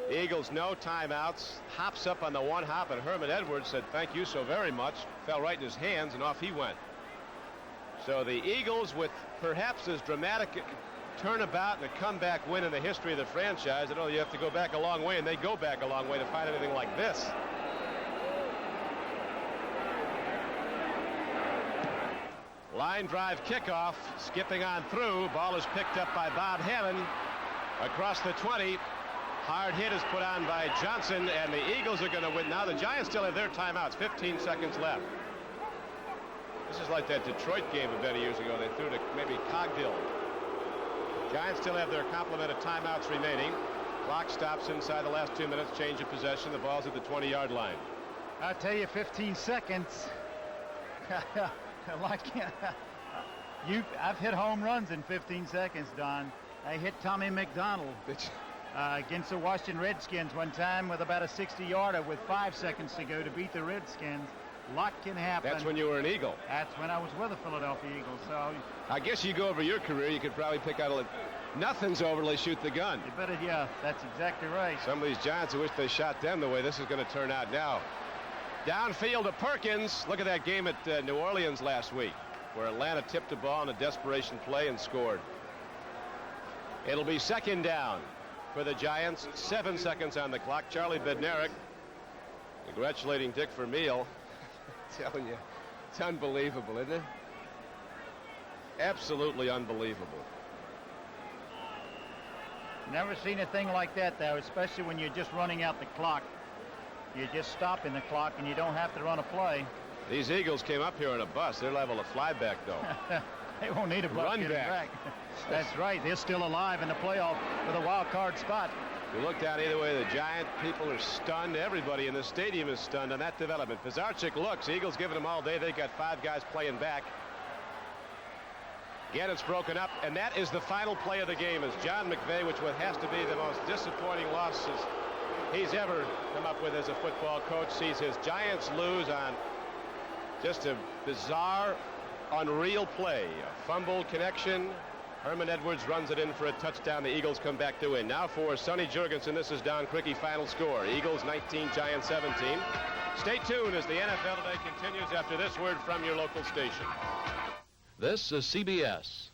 the Eagles, no timeouts, hops up on the one hop, and Herman Edward said, "Thank you so very much," fell right in his hands, and off he went. So the Eagles, with perhaps as dramatic a turnabout and a comeback win in the history of the franchise, I know you have to go back a long way, and they go back a long way to find anything like this. Line drive kickoff, skipping on through. Ball is picked up by Bob Hammond across the 20. Hard hit is put on by Johnson, and the Eagles are going to win. Now the Giants still have their timeouts, 15 seconds left. This is like that Detroit game of many years ago. They threw to maybe Cogdill. Giants still have their complement of timeouts remaining. Clock stops inside the last 2 minutes. Change of possession. The ball's at the 20-yard line. I'll tell you, 15 seconds. I've hit home runs in 15 seconds, Don. I hit Tommy McDonald against the Washington Redskins one time with about a 60-yarder with 5 seconds to go to beat the Redskins. A lot can happen. That's when you were an Eagle. That's when I was with the Philadelphia Eagles. So I guess you go over your career, you could probably pick out nothing's over till they shoot the gun. You better, yeah, that's exactly right. Some of these Giants, I wish they shot them the way this is going to turn out now. Downfield to Perkins. Look at that game at New Orleans last week, where Atlanta tipped the ball in a desperation play and scored. It'll be second down for the Giants. 7 seconds on the clock. Charlie Bednarik congratulating Dick Vermeil. I'm telling you, it's unbelievable, isn't it? Absolutely unbelievable. Never seen a thing like that, though, especially when you're just running out the clock. You're just stopping the clock, and you don't have to run a play. These Eagles came up here in a bus. They're liable to fly back, though. They won't need a bus Run getting back. That's right. They're still alive in the playoff with a wild card spot. You look down either way, the Giant people are stunned. Everybody in the stadium is stunned on that development. Pizarczyk looks. Eagles giving them all day. They got 5 guys playing back. Again, it's broken up, and that is the final play of the game as John McVay, which has to be the most disappointing losses he's ever come up with as a football coach, sees his Giants lose on just a bizarre, unreal play. A fumble connection. Herman Edwards runs it in for a touchdown. The Eagles come back to win. Now for Sonny Jurgensen, this is Don Criqui, final score. Eagles 19, Giants 17. Stay tuned as the NFL Today continues after this word from your local station. This is CBS.